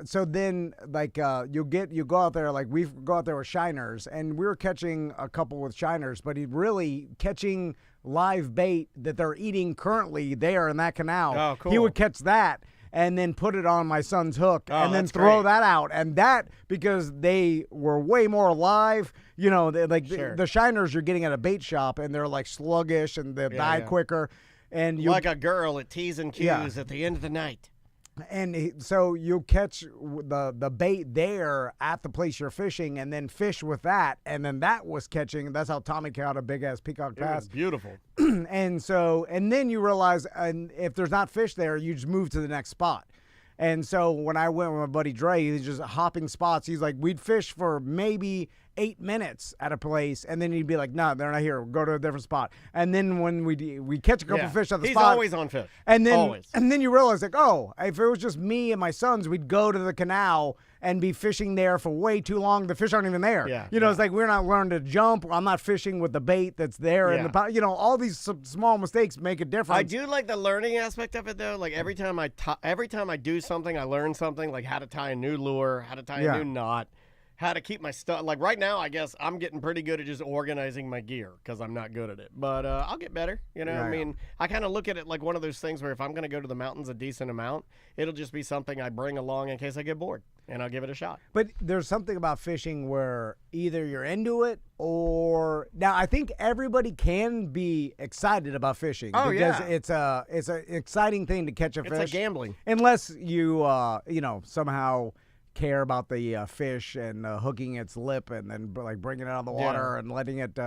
So then, like, you go out there, like, we go out there with shiners, and we were catching a couple with shiners, but he really catching live bait that they're eating currently there in that canal. Oh, cool. He would catch that and then put it on my son's hook and then that's throw great. that out. And that, because they were way more alive, the shiners you're getting at a bait shop, and they're like sluggish and they die quicker. And like a girl at T's and Q's at the end of the night. And so you'll catch the bait there at the place you're fishing, and then fish with that, and then that was catching. That's how Tommy caught a big ass peacock bass. It was beautiful. and then you realize, and if there's not fish there, you just move to the next spot. And so when I went with my buddy Dre, he's just hopping spots. He's like, we'd fish for maybe 8 minutes at a place, and then he'd be like, no, they're not here. We'll go to a different spot. And then when we catch a couple fish at the spot. He's always on fish. And then, always. And then you realize, like, oh, if it was just me and my sons, we'd go to the canal and be fishing there for way too long. The fish aren't even there. Yeah, You know, yeah. it's like we're not learning to jump. I'm not fishing with the bait that's there in the pot. You know, all these small mistakes make a difference. I do like the learning aspect of it though. Like every time I do something, I learn something, like how to tie a new lure, how to tie a new knot, how to keep my stuff. Like right now, I guess I'm getting pretty good at just organizing my gear because I'm not good at it. But I'll get better. You know, I mean, I kind of look at it like one of those things where if I'm going to go to the mountains a decent amount, it'll just be something I bring along in case I get bored, and I'll give it a shot. But there's something about fishing where either you're into it or now I think everybody can be excited about fishing because it's an exciting thing to catch a fish. It's like gambling. Unless you you know, somehow care about the fish and hooking its lip and then like bringing it out of the water and letting it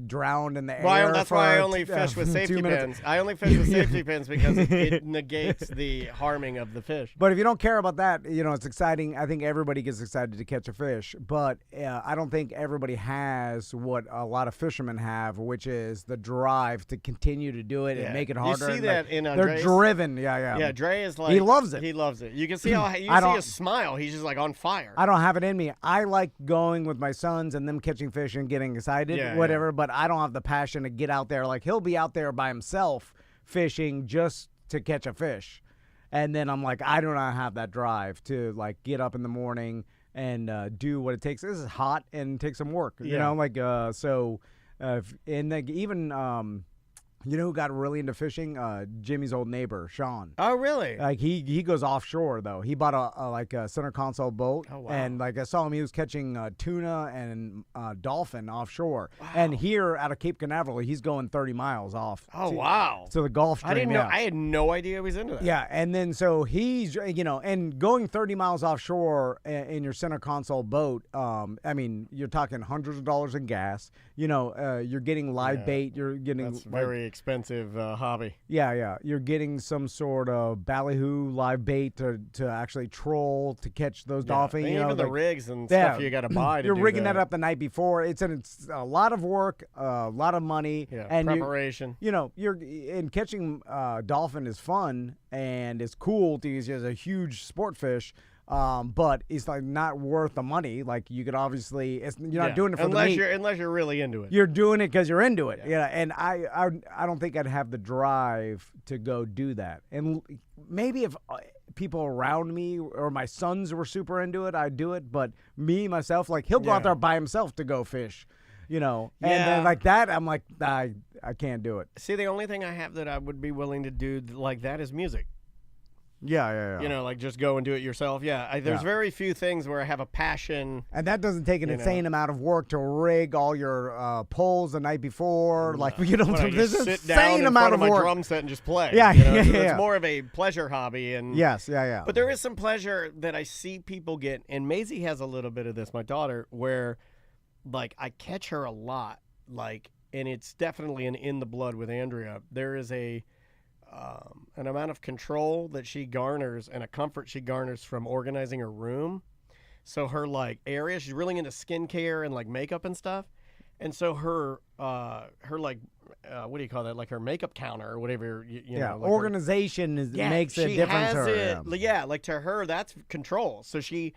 drown in the air. Well, that's why I for, only fish with 2 safety minutes. pins. I only fish with safety pins because it negates the harming of the fish. But if you don't care about that, you know, it's exciting. I think everybody gets excited to catch a fish, but I don't think everybody has what a lot of fishermen have, which is the drive to continue to do it and make it harder. You see that in they're Andre's? driven. Yeah. Yeah, Dre is like... He loves it. He loves it. You can see how... You see his smile. He's just like on fire. I don't have it in me. I like going with my sons and them catching fish and getting excited, whatever, but I don't have the passion to get out there. Like, he'll be out there by himself fishing just to catch a fish. And then I'm like, I do not have that drive to, like, get up in the morning and do what it takes. This is hot and take some work, you know? Like, and like even... you know who got really into fishing? Jimmy's old neighbor, Sean. Oh, really? Like he goes offshore though. He bought a center console boat, and like I saw him, he was catching tuna and dolphin offshore. Wow. And here out of Cape Canaveral, he's going 30 miles off. Oh, wow! So the Gulf Stream. I didn't know. I had no idea he was into that. Yeah, and then so he's and going 30 miles offshore in your center console boat. I mean, you're talking hundreds of dollars in gas. You're getting live bait. You're getting that's very expensive hobby. Yeah. You're getting some sort of ballyhoo live bait to actually troll to catch those dolphins. And even the rigs and stuff you got to buy. You're rigging that up the night before. It's a lot of work, a lot of money, and preparation. Catching dolphin is fun and it's cool to use as a huge sport fish. But it's like not worth the money. Like you could obviously, you're not doing it for the meat. Unless you're really into it. You're doing it because you're into it. Yeah. And I don't think I'd have the drive to go do that. And maybe if people around me or my sons were super into it, I'd do it. But me, myself, like he'll go out there by himself to go fish, And then like that, I'm like, I can't do it. See, the only thing I have that I would be willing to do like that is music. Yeah. Like just go and do it yourself. Yeah, there's very few things where I have a passion. And that doesn't take an insane amount of work to rig all your poles the night before. Like, there's an insane amount of my work. Drum set and just play. Yeah, It's more of a pleasure hobby. And yes, yeah. But there is some pleasure that I see people get, and Maezy has a little bit of this, my daughter, where like I catch her a lot, like, and it's definitely in the blood with Andrea. There is an amount of control that she garners and a comfort she garners from organizing her room. So her like area, she's really into skincare and like makeup and stuff. And so her like, what do you call that? Like her makeup counter or whatever, you know. Like organization makes a difference to her. Like to her, that's control. So she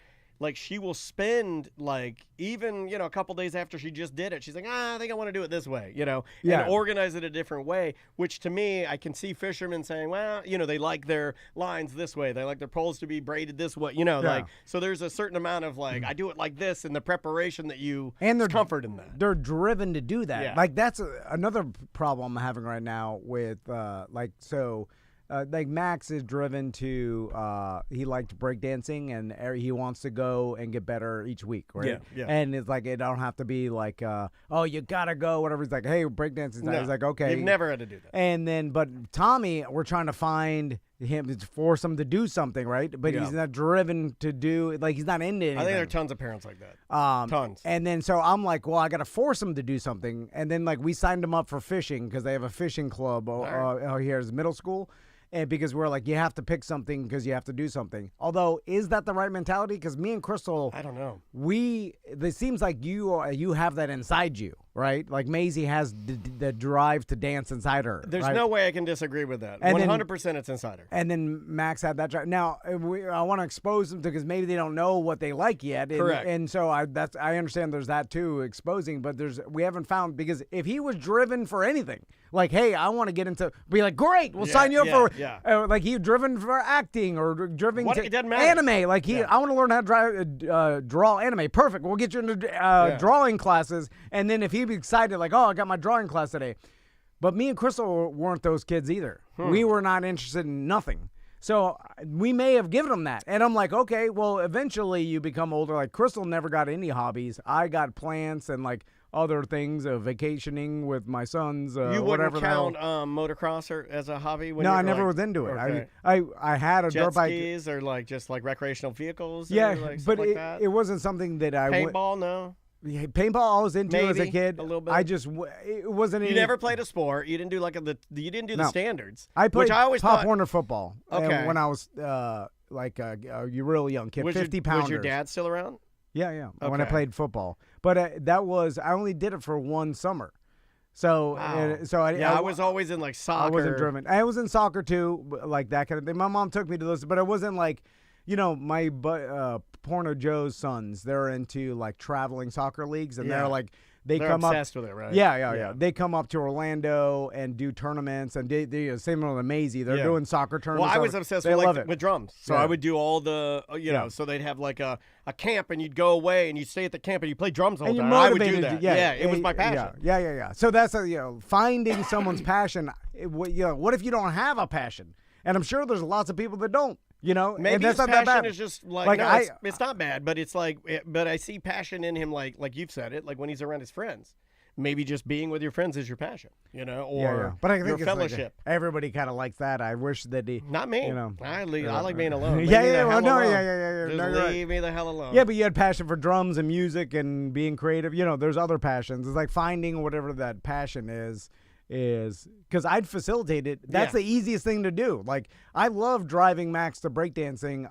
will spend like even, a couple days after she just did it, she's like, I think I want to do it this way, and organize it a different way, which to me, I can see fishermen saying, well, they like their lines this way. They like their poles to be braided this way, like, so there's a certain amount of like, I do it like this and the preparation that there's comfort in that. They're driven to do that. Yeah. Like that's another problem I'm having right now with like Max is driven to he liked breakdancing and he wants to go and get better each week, right? Yeah. And it's like it don't have to be like you gotta go, whatever. He's like, hey, breakdancing. No, he's like, okay. You've never had to do that. And then but Tommy, we're trying to find him to force him to do something, right? But he's not driven to do, like, he's not into anything. I think there are tons of parents like that. Tons. And then so I'm like, well, I got to force him to do something. And then like we signed him up for fishing because they have a fishing club here at middle school. And because we're like, you have to pick something because you have to do something. Although, is that the right mentality? Because me and Crystal, I don't know. it seems like you have that inside you. right? Like Maezy has the drive to dance inside her. There's right? no way I can disagree with that. And 100% it's inside her. And then Max had that drive. Now I want to expose them because maybe they don't know what they like yet. And, Correct. And so I understand there's that too, exposing. But we haven't found, because if he was driven for anything, like, hey, I want to get into, be like, great, we'll sign you up for, like he driven for acting or driven It to doesn't matter. anime. Like I want to learn how to draw anime. Perfect. We'll get you into drawing classes. And then if he'd be excited, like, oh, I got my drawing class today. But me and Crystal weren't those kids either. We were not interested in nothing. So we may have given them that. And I'm like, okay, well, eventually you become older. Like Crystal never got any hobbies. I got plants and like other things, vacationing with my sons. You whatever wouldn't count motocross as a hobby? When no, you I were never like, was into it. Okay. I had a Jet dirt bike. skis or like just like recreational vehicles? Yeah, or like but like that? it wasn't something that I went. Paintball, no. Yeah, paintball I was into as a Maybe, kid. a little bit. It wasn't. You never played a sport. You didn't do you didn't do the standards. I played which I always Pop thought, Warner football. Okay. When I was you really young kid, 50 pounders. Was your dad still around? Yeah. When I Okay. played football, but I only did it for one summer. So Wow. I was always in like soccer. I wasn't driven. I was in soccer too, like that kind of thing. My mom took me to those, but it wasn't like, my Porno Joe's sons. They're into like traveling soccer leagues, and they're like they're come obsessed up, with it, right? Yeah. They come up to Orlando and do tournaments, and they same with Maezy. They're doing soccer tournaments. Well, I was obsessed with drums, so I would do all the So they'd have like a camp, and you'd go away and you'd stay at the camp and you play drums all the time. I would do that. It was my passion. Yeah. So that's finding someone's passion. What if you don't have a passion? And I'm sure there's lots of people that don't. Maybe and that's his not that passion bad. is just like no, it's not bad, but it's like, but I see passion in him, like you've said it, like when he's around his friends. Maybe just being with your friends is your passion, or But I think your it's fellowship. Like everybody kind of likes that. I wish that Not me. I like being alone. Yeah. Just leave me the hell alone. Yeah, but you had passion for drums and music and being creative. There's other passions. It's like finding whatever that passion is because I'd facilitate it. That's the easiest thing to do. Like I love driving Max to breakdancing.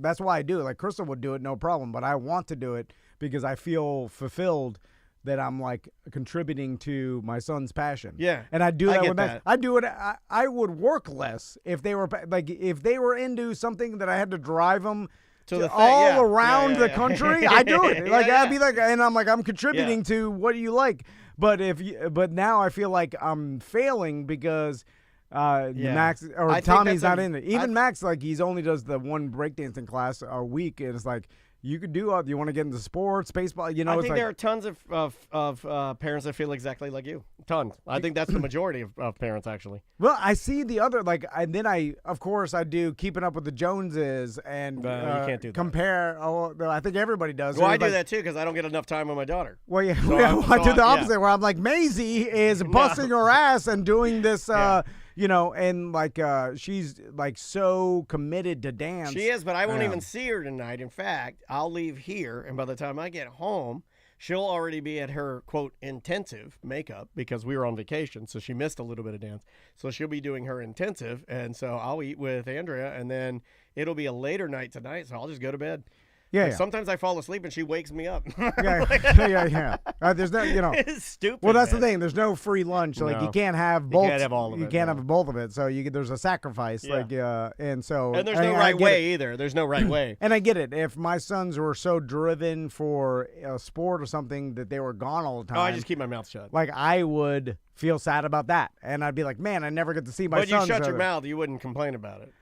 That's why I do it. Like Crystal would do it, no problem. But I want to do it because I feel fulfilled that I'm like contributing to my son's passion. Yeah, and I do that with Max. I do it. I would work less if they were into something that I had to drive them all around the country. I do it. I'd be like, and I'm like, I'm contributing to what you like. But now I feel like I'm failing because Max or Tommy's not in it. Even Max, like he's only does the one breakdancing class a week, and it's like you could do. You want to get into sports, baseball. I think there are tons of parents that feel exactly like you. Tons. I think that's the majority of parents actually. Well, I see the other and then of course I do Keeping Up with the Joneses and you can't do that. Compare. Oh, I think everybody does. Well, I do that too because I don't get enough time with my daughter. Well, yeah, I do the opposite where I'm like Maezy is busting her ass and doing this. And like she's like so committed to dance. She is, but I won't even see her tonight. In fact, I'll leave here, and by the time I get home, she'll already be at her, quote, intensive makeup because we were on vacation, so she missed a little bit of dance. So she'll be doing her intensive, and so I'll eat with Andrea, and then it'll be a later night tonight, so I'll just go to bed. Yeah. Sometimes I fall asleep and she wakes me up. Yeah. There's no, It's stupid. Well, that's the thing. There's no free lunch. Like you can't have both. You can't have all of it. You can't have both of it. So there's a sacrifice. Yeah. And there's no right way either. There's no right way. And I get it. If my sons were so driven for a sport or something that they were gone all the time. Oh, I just keep my mouth shut. Like I would feel sad about that, and I'd be like, man, I never get to see my sons. But you shut your mouth. You wouldn't complain about it.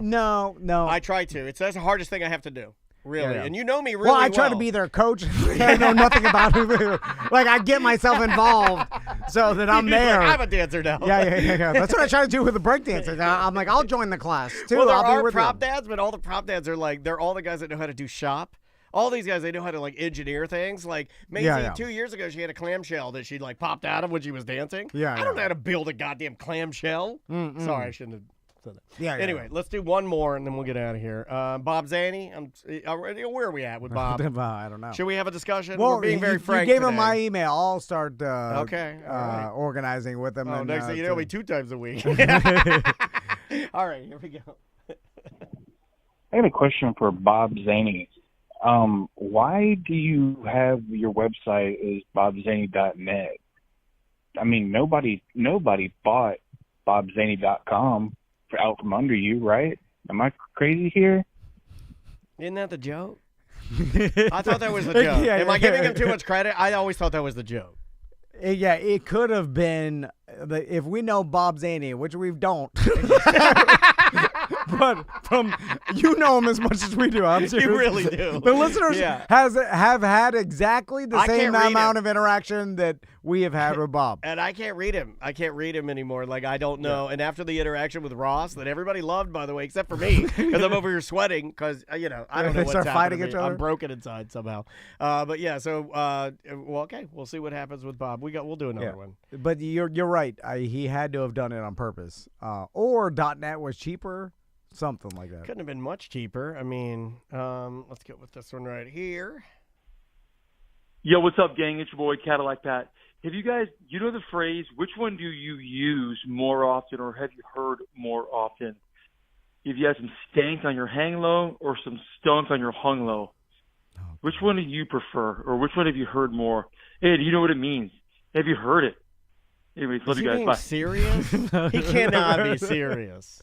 No. I try to. That's the hardest thing I have to do. Really, and you know me really well. Well, I try to be their coach. I know nothing about it. Like I get myself involved so that I'm there. I'm a dancer now. Yeah. That's what I try to do with the breakdancing. I'm like, I'll join the class too. Well, there I'll are be with prop them. dads, but all the prop dads are like they're all the guys that know how to do shop. All these guys, they know how to like engineer things. Like Maezy, 2 years ago, she had a clamshell that she like popped out of when she was dancing. I don't know how to build a goddamn clamshell. Sorry, I shouldn't have. Anyway, let's do one more and then we'll get out of here. Bob Zaney, where are we at with Bob? I don't know. Should we have a discussion? Well, we're being very frank. You gave today. him my email. I'll start organizing with him. Oh, next thing you know, it'll be 2 times a week. All right, here we go. I got a question for Bob Zaney. Why do you have your website is bobzany.net? I mean, nobody bought bobzany.com out from under you, right? Am I crazy here? Isn't that the joke? I thought that was the joke. Am I giving him too much credit? I always thought that was the joke. Yeah, it could have been if we know Bob Zany, which we don't. But you know him as much as we do. I'm serious. You really do. The listeners have had exactly the same amount of interaction that we have had with Bob. And I can't read him. I can't read him anymore. Like, I don't know. Yeah. And after the interaction with Ross, that everybody loved, by the way, except for me, because I'm over here sweating because, I don't know what's happening. Fighting each other? I'm broken inside somehow. But yeah, so, well, okay. We'll see what happens with Bob. We'll do another one. But you're right. He had to have done it on purpose. Or .net was cheaper. Something like that. Couldn't have been much cheaper. I mean, let's get with this one right here. Yo, what's up, gang? It's your boy, Cadillac Pat. Have you guys, you know the phrase, which one do you use more often or have you heard more often? If you have some stank on your hang low or some stunk on your hung low, which one do you prefer or which one have you heard more? Hey, do you know what it means? Have you heard it? Anyways, love you guys. Bye. Serious? He cannot be serious.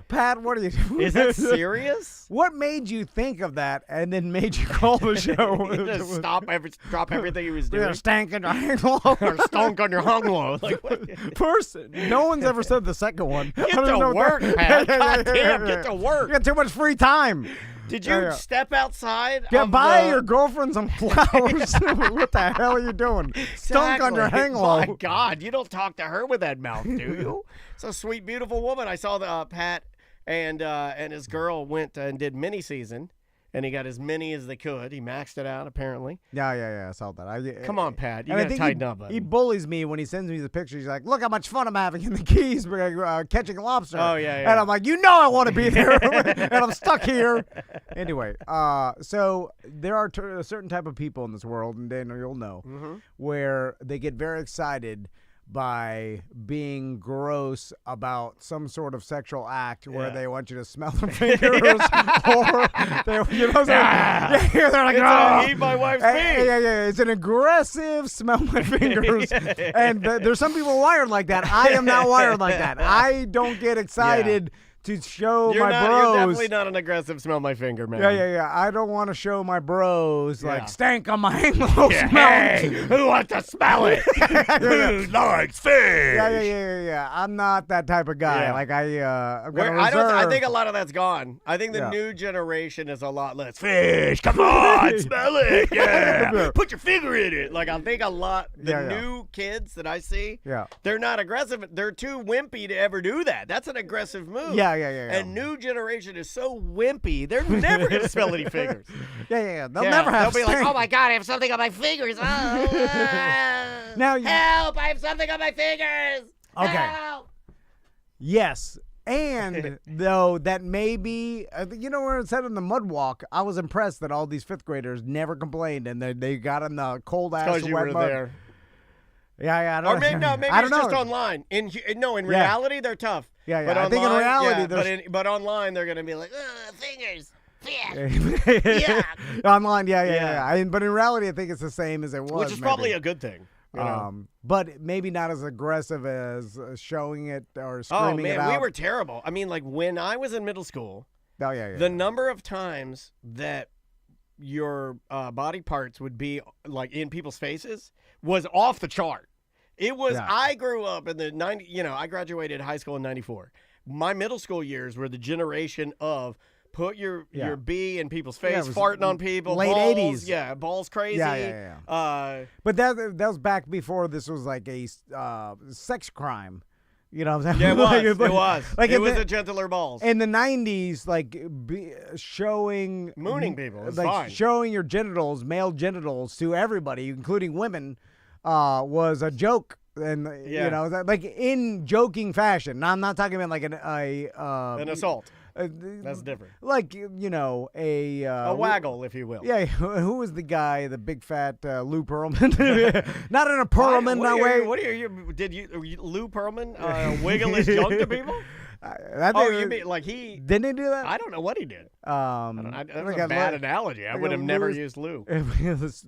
Pat, what are you doing? Is that serious? What made you think of that and then made you call the show? Just drop everything he was doing. Yeah, stank on your hang low. Or stunk on your hung low. Like, person, no one's ever said the second one. Get to work, Pat. God damn, get to work. You got too much free time. Did you step outside? Buy your girlfriend some flowers. What the hell are you doing? Exactly. Stunk on your hang low. My God, you don't talk to her with that mouth, do you? It's a sweet, beautiful woman. I saw the Pat and his girl went and did mini season, and he got as many as they could. He maxed it out, apparently. Yeah. I saw that. Come on, Pat. You got to tighten up. He bullies me when he sends me the pictures. He's like, look how much fun I'm having in the Keys catching a lobster. Oh, yeah. And I'm like, I want to be there, and I'm stuck here. Anyway, so there are a certain type of people in this world, and Daniel, you'll know, where they get very excited by being gross about some sort of sexual act where they want you to smell their fingers or they're like, oh, eat my wife's feet. Yeah. It's an aggressive smell my fingers. And there's some people wired like that. I am not wired like that. I don't get excited to show my bros. You're definitely not an aggressive smell my finger, man. Yeah. I don't want to show my bros like stank on my hang low smell. Hey, who wants to smell it? Who likes fish? Yeah. I'm not that type of guy. Yeah. Like I'm gonna reserve. I think a lot of that's gone. I think the new generation is a lot less fish. Come on, smell it. Yeah. Put your finger in it. Like I think a lot new kids that I see, they're not aggressive. They're too wimpy to ever do that. That's an aggressive move. Yeah. And new generation is so wimpy, they're never going to smell any fingers. Yeah. They'll never have They'll be like, oh my God, I have something on my fingers. Oh, now help, I have something on my fingers. Okay. Help. Yes. And though that may be, where it said in the mud walk, I was impressed that all these fifth graders never complained and they got in the cold ass Because you wet were mud. there. Yeah, I don't know. Maybe I it's don't just know. online. In reality, they're tough. Yeah. But I think in reality, but online, they're gonna be like, Fingers. yeah. Online, yeah. But in reality, I think it's the same as it was. Which is probably a good thing. But maybe not as aggressive as showing it or screaming it out. Oh man, we were terrible. I mean, like when I was in middle school. Oh yeah. The number of times that your body parts would be like in people's faces was off the chart. It was, I grew up in the 90s, I graduated high school in 94. My middle school years were the generation of put your B in people's face, farting on people. Late balls, 80s. Yeah, balls crazy. Yeah. But that was back before this was like a sex crime. You know what I'm saying? Yeah, it was. It was a gentler balls. In the 90s, showing... Mooning people was like fine. Showing your genitals, male genitals, to everybody, including women, was a joke. And, like in joking fashion. Now, I'm not talking about like an assault. That's different. Like, you know, A waggle, if you will. Yeah, who was the guy, the big fat Lou Pearlman? Not in a Pearlman way. What are you? Did you Lou Pearlman wiggle his junk to people? You mean like he didn't he do that? I don't know what he did. That's like a bad analogy. I would have never used Lou.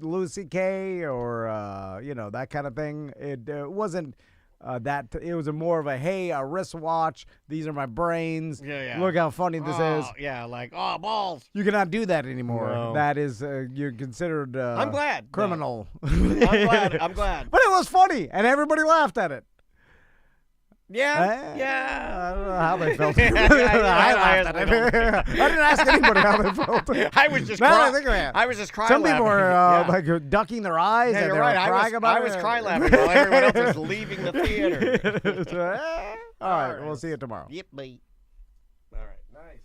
Louis C.K. or you know, that kind of thing. It wasn't that. It was more of a wristwatch. These are my brains. Yeah. Look how funny this is. Yeah, like balls. You cannot do that anymore. No. That is you're considered. I'm glad. Criminal. I'm glad. But it was funny, and everybody laughed at it. Yeah. I don't know how they felt. I laughed at it. I didn't ask anybody how they felt. I was just crying. Some people laughing. were like ducking their eyes. Yeah, and you're they right. were crying about I it. was cry laughing while everyone else was leaving the theater. All right, we'll see you tomorrow. Yep, mate. All right, nice.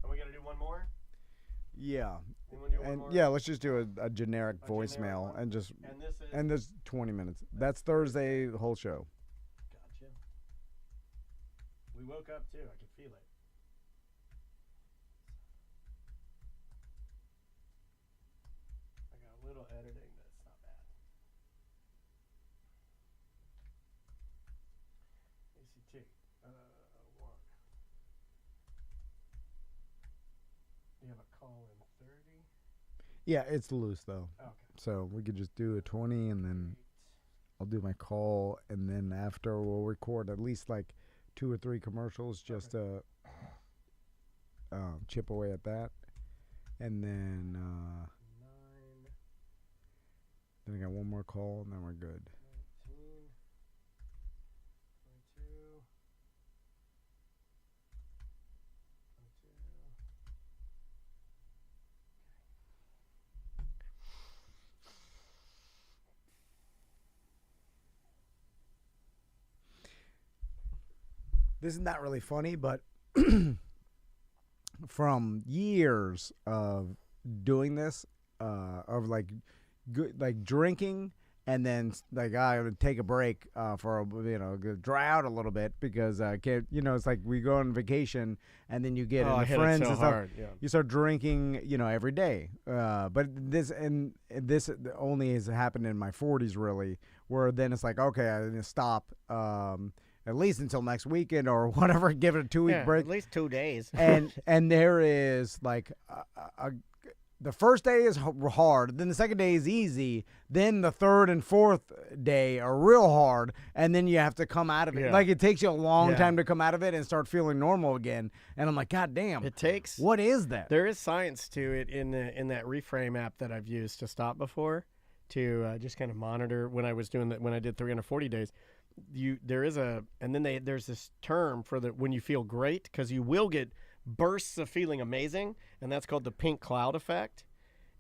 Are we gonna do one more? Yeah. And yeah, let's just do a generic voicemail and just and this 20 minutes. That's Thursday, the whole show. Gotcha. We woke up too. I could feel it. I got a little editing, but it's not bad. ACT. One. You have a call in 30? Yeah, it's loose though. Okay. So we could just do a 20 and then I'll do my call and then after we'll record at least like 2 or 3 commercials just to chip away at that. And then I got one more call and then we're good. 19, 22. This is not really funny, but from years of doing this, of like drinking, and then like I would take a break for dry out a little bit because can't, it's like we go on vacation and then you get into friends and stuff. You start drinking, every day. But this only has happened in my 40s really, where then it's like okay, I need to stop. At least until next weekend or whatever, give it a 2-week break. At least 2 days. and there is like the first day is hard, then the second day is easy, then the third and fourth day are real hard, and then you have to come out of it. Like it takes you a long time to come out of it and start feeling normal again. And I'm like, God damn. It takes. What is that? There is science to it in that Reframe app that I've used to stop before, to just kind of monitor when I was doing that, when I did 340 days. There's this term for when you feel great, because you will get bursts of feeling amazing, and that's called the pink cloud effect.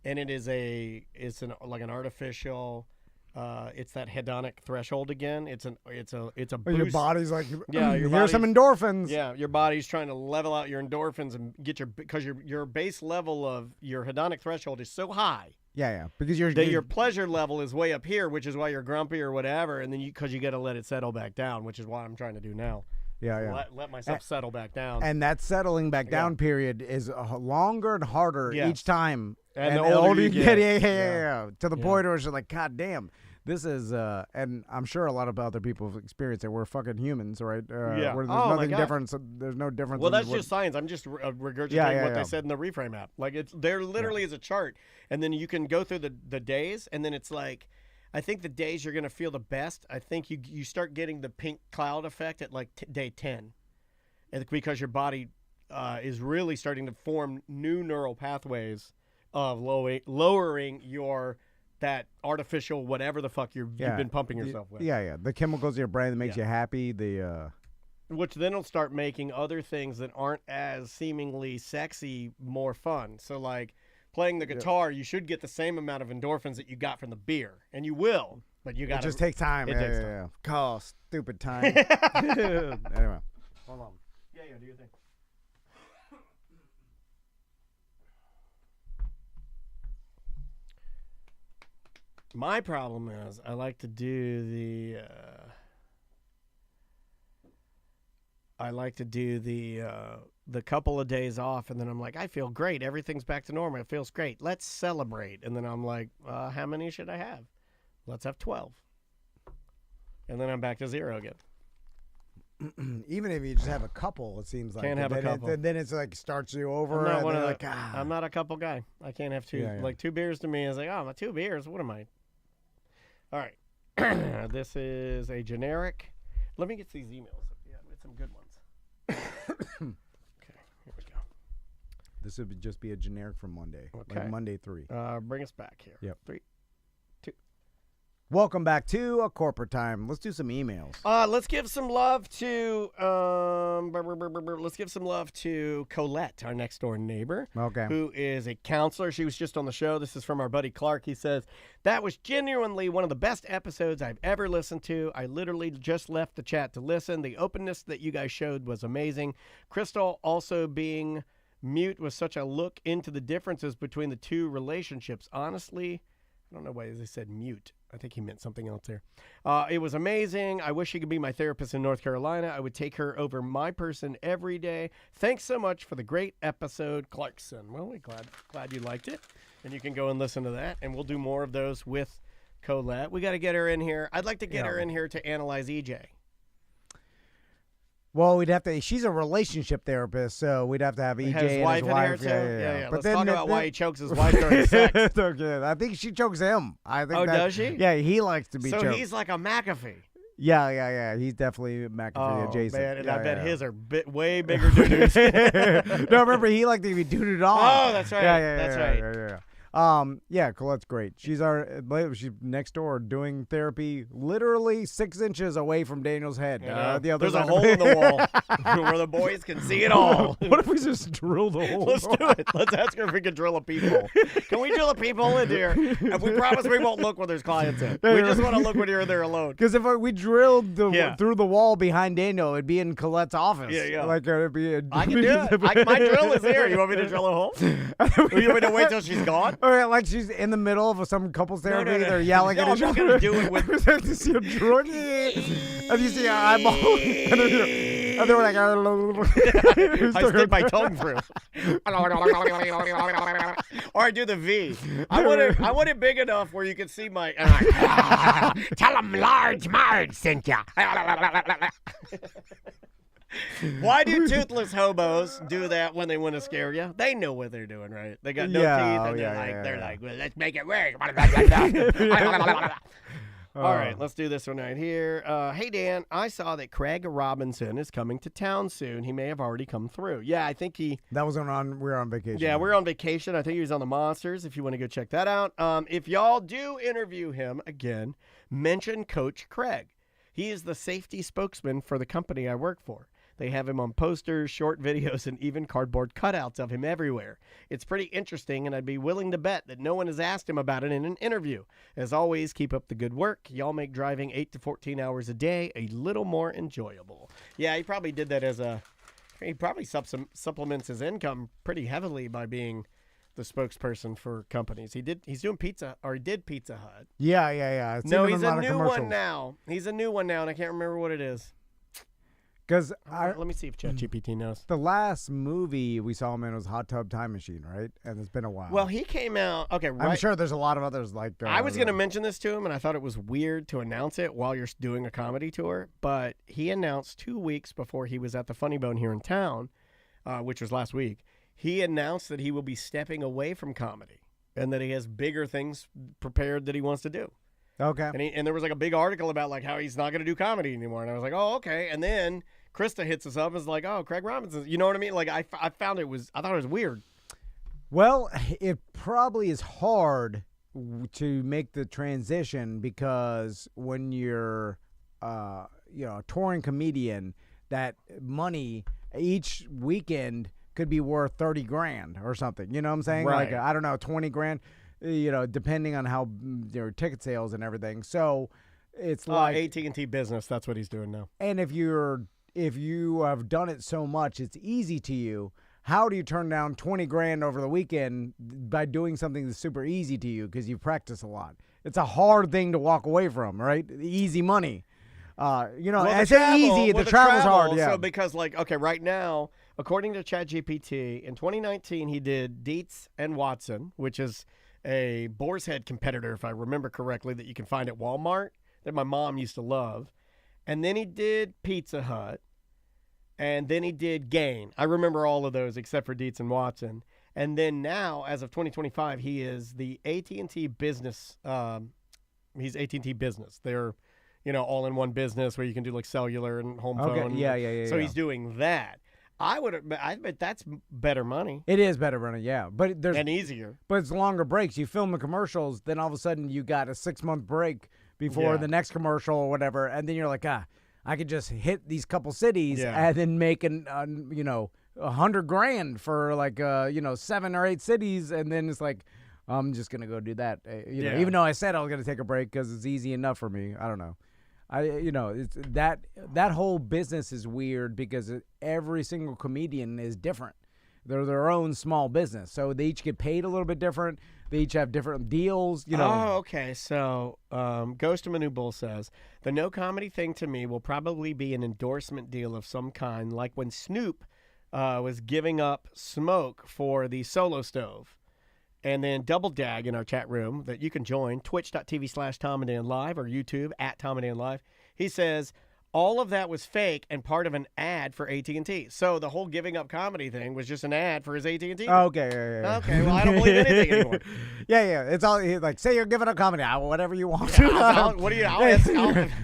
And it's like an artificial it's that hedonic threshold again. It's a boost. Your body's like, here's some endorphins. Yeah, your body's trying to level out your endorphins and get because your base level of your hedonic threshold is so high. Yeah, because your pleasure level is way up here, which is why you're grumpy or whatever, and then because you got to let it settle back down, which is what I'm trying to do now. Yeah. Let myself settle back down. And that settling back down period is longer and harder each time. And the older you get. Yeah. To the point where it's just like, God damn, this is, and I'm sure a lot of other people have experienced it. We're fucking humans, right? Where there's nothing different. So there's no difference. Well, that's just science. I'm just regurgitating what they said in the Reframe app. Like there literally is a chart, and then you can go through the days, and then it's like, I think the days you're going to feel the best, I think you start getting the pink cloud effect at like day 10, and because your body is really starting to form new neural pathways of lowering that artificial whatever the fuck you've been pumping yourself with. Yeah. The chemicals in your brain that makes you happy. Which then will start making other things that aren't as seemingly sexy more fun. So like playing the guitar, you should get the same amount of endorphins that you got from the beer, and you will. But you got it. Just takes time. It takes time. Cost stupid time. Anyway, hold on. Yeah, do your thing. My problem is I like to do I like to do the couple of days off, and then I'm like, I feel great. Everything's back to normal. It feels great. Let's celebrate. And then I'm like, how many should I have? Let's have 12. And then I'm back to 0 again. Even if you just have a couple, it seems like. Can't have a couple. Then it's like starts you over. I'm not, one of like, I'm not a couple guy. I can't have two. Yeah, yeah. Like 2 beers to me is like, oh, my 2 beers. What am I? All right. This is a generic. Let me get these emails. Yeah, we had some good ones. Okay, here we go. This would just be a generic from Monday. Okay. Like Monday 3. Bring us back here. Yep. 3, 2. Welcome back to A Corporate Time. Let's do some emails. Let's give some love to Colette, our next door neighbor. Okay. Who is a counselor. She was just on the show. This is from our buddy Clark. He says, that was genuinely one of the best episodes I've ever listened to. I literally just left the chat to listen. The openness that you guys showed was amazing. Crystal also being mute was such a look into the differences between the 2 relationships. Honestly, I don't know why they said mute. I think he meant something else there. It was amazing. I wish she could be my therapist in North Carolina. I would take her over my person every day. Thanks so much for the great episode, Clarkson. Well, we're glad you liked it. And you can go and listen to that. And we'll do more of those with Colette. We got to get her in here. I'd like to get her in here to analyze EJ. Well, we'd have to. She's a relationship therapist, so we'd have to have EJ His and wife his in wife. here, too? Yeah. But Let's talk about why he chokes his wife during sex. Okay. I think she chokes him. I think. Does she? Yeah, he likes to be choked. So he's like a McAfee. Yeah. He's definitely McAfee adjacent. Man, and yeah, I bet yeah. his are way bigger doo-doos. No, remember he liked to be doo-dooed on. Oh, that's right. That's right. Yeah. Colette's great. She's next door doing therapy, literally 6 inches away from Daniel's head. There's a hole in the wall where the boys can see it all. What if we just drill the hole? Let's do it. Let's ask her if we can drill a peephole. Can we drill a peephole in here? And we promise we won't look when there's clients in. We just want to look when you're in there alone. Because if we drilled through the wall behind Daniel, it'd be in Colette's office. Yeah. Like it'd be. I can do it. My drill is here. You want me to drill a hole? Or you want me to wait till she's gone? All right, like she's in the middle of some couples therapy. No. They're yelling at each other. I'm not going to do it with... You see a drawing, and you see an eyeball, and they're like... I stick my tongue through. Or I do the V. I want it big enough where you can see my... Tell them Large Marge sent ya. Why do toothless hobos do that when they want to scare you? They know what they're doing, right? They got no teeth, and they're like, well, let's make it work. All right, let's do this one right here. Hey, Dan, I saw that Craig Robinson is coming to town soon. He may have already come through. Yeah, I think he... That was we were on vacation. Yeah, we're on vacation. I think he was on the Monsters, if you want to go check that out. If y'all do interview him again, mention Coach Craig. He is the safety spokesman for the company I work for. They have him on posters, short videos, and even cardboard cutouts of him everywhere. It's pretty interesting, and I'd be willing to bet that no one has asked him about it in an interview. As always, keep up the good work. Y'all make driving 8 to 14 hours a day a little more enjoyable. Yeah, he probably did that he probably supplements his income pretty heavily by being the spokesperson for companies. He's doing Pizza Hut. Yeah. No, he's a new one now. He's a new one now, and I can't remember what it is. Because let me see if ChatGPT knows. The last movie we saw him in was Hot Tub Time Machine, right? And it's been a while. Well, he came out. Okay, right. I'm sure there's a lot of others like. I was going to mention this to him, and I thought it was weird to announce it while you're doing a comedy tour. But he announced 2 weeks before he was at the Funny Bone here in town, which was last week. He announced that he will be stepping away from comedy and that he has bigger things prepared that he wants to do. Okay. And there was like a big article about like how he's not going to do comedy anymore. And I was like, oh, okay. And then Krista hits us up and is like, oh, Craig Robinson. You know what I mean? Like I thought it was weird. Well, it probably is hard to make the transition because when you're, a touring comedian, that money each weekend could be worth $30,000 or something. You know what I'm saying? Right. Like, I don't know, $20,000, depending on how your ticket sales and everything. So it's like AT&T Business. That's what he's doing now. And if you have done it so much, it's easy to you. How do you turn down $20,000 over the weekend by doing something that's super easy to you because you practice a lot? It's a hard thing to walk away from, right? Easy money. I say easy. The travel's hard. Yeah. So because right now, according to ChatGPT, in 2019 he did Dietz and Watson, which is a Boar's Head competitor, if I remember correctly, that you can find at Walmart that my mom used to love. And then he did Pizza Hut. And then he did Gain. I remember all of those except for Dietz and Watson. And then now, as of 2025, he is the AT&T business. He's AT&T business. They're, all in one business where you can do like cellular and home phone. Yeah. So he's doing that. I bet that's better money. It is better money, yeah. And easier. But it's longer breaks. You film the commercials, then all of a sudden you got a 6-month break before the next commercial or whatever, and then you're like, I could just hit these couple cities and then make $100,000 for like 7 or 8 cities, and then it's like I'm just gonna go do that. Even though I said I was gonna take a break because it's easy enough for me. I don't know. It's that whole business is weird because every single comedian is different. They're their own small business, so they each get paid a little bit different. They each have different deals, Oh, okay. So, Ghost of Manu Bull says, the no comedy thing to me will probably be an endorsement deal of some kind, like when Snoop was giving up smoke for the Solo Stove. And then Double Dag in our chat room that you can join, twitch.tv/TomandDanLive or YouTube @TomandDanLive. He says, all of that was fake and part of an ad for AT&T. So the whole giving up comedy thing was just an ad for his AT&T. Okay, yeah. Okay, well, I don't believe anything anymore. Yeah. It's all like, say you're giving up comedy. Whatever you want. What do you?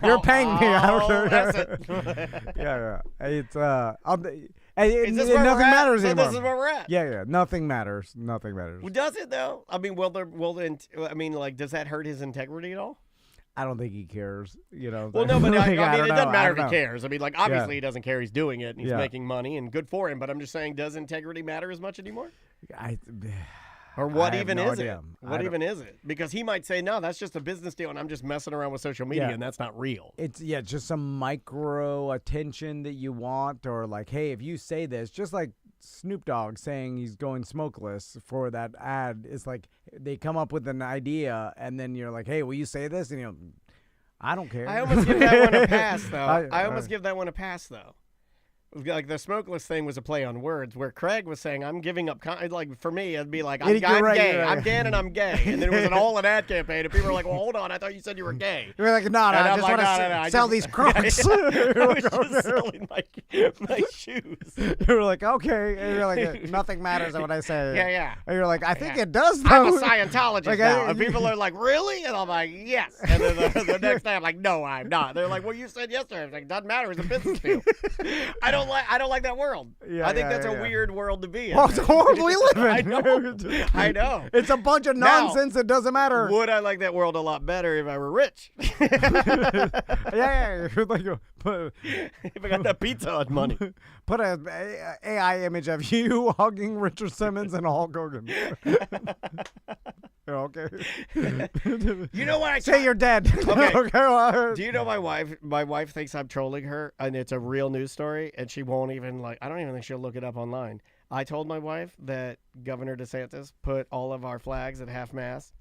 You're paying me. I don't care. That's it. Yeah. It's nothing matters anymore. So this is where we're at. Yeah. Nothing matters. Nothing matters. Well, does it though? I mean, does that hurt his integrity at all? I don't think he cares, Well, no, but it doesn't matter if he cares. I mean, obviously he doesn't care. He's doing it, and he's making money, and good for him. But I'm just saying, does integrity matter as much anymore? Or what even is it? What even is it? Because he might say, no, that's just a business deal, and I'm just messing around with social media, and that's not real. It's just some micro attention that you want, or like, hey, if you say this, just like Snoop Dogg saying he's going smokeless for that ad. It's like they come up with an idea, and then you're like, hey, will you say this? And I don't care. I almost give that one a pass, though. I almost give that one a pass, though. Like the smokeless thing was a play on words, where Craig was saying, "I'm giving up." Like for me, it'd be like, "I'm gay. Right. I'm Dan and I'm gay," and then it was an ad campaign, and people were like, "Well, hold on, I thought you said you were gay." You're like, "No, I just want to sell these Crocs." I was just selling my shoes. You're like, "Okay," and you're like, "Nothing matters what I say." Yeah. And you're like, "I think it does." Though. I'm a Scientologist now, and people are like, "Really?" And I'm like, "Yes." And then the next day, I'm like, "No, I'm not." They're like, "Well, you said yesterday." I'm like, "Doesn't matter. It's a business deal." I don't like that world. I think that's a weird world to be in. Well, it's the world we live in. I know. It's a bunch of nonsense that doesn't matter. Would I like that world a lot better if I were rich? Yeah. Like, if I got that Pizza Hut money. Put a AI image of you hugging Richard Simmons and Hulk Hogan. Okay. You know what I say? You're dead. Okay. Do you know my wife? My wife thinks I'm trolling her, and it's a real news story, and she won't even I don't even think she'll look it up online. I told my wife that Governor DeSantis put all of our flags at half-mast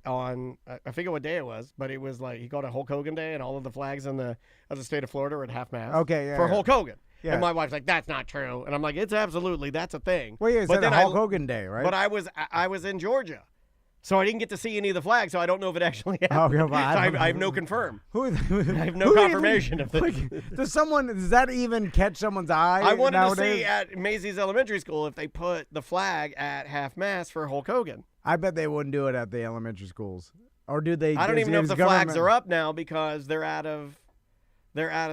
on. I forget what day it was, but it was like he called it Hulk Hogan Day, and all of the flags of the state of Florida were at half-mast. Okay, for Hulk Hogan. Yeah. And my wife's like, that's not true, and I'm like, it's absolutely, that's a thing. Well, yeah, it's Hulk Hogan Day, right? But I was in Georgia. So I didn't get to see any of the flags, so I don't know if it actually happened. Okay, well, I have no confirm. I have no confirmation of this. Does that even catch someone's eye? I wanted nowadays? to see at Maezy's elementary school if they put the flag at half-mast for Hulk Hogan. I bet they wouldn't do it at the elementary schools. Or do they? I don't even know if the flags are up now because they're out of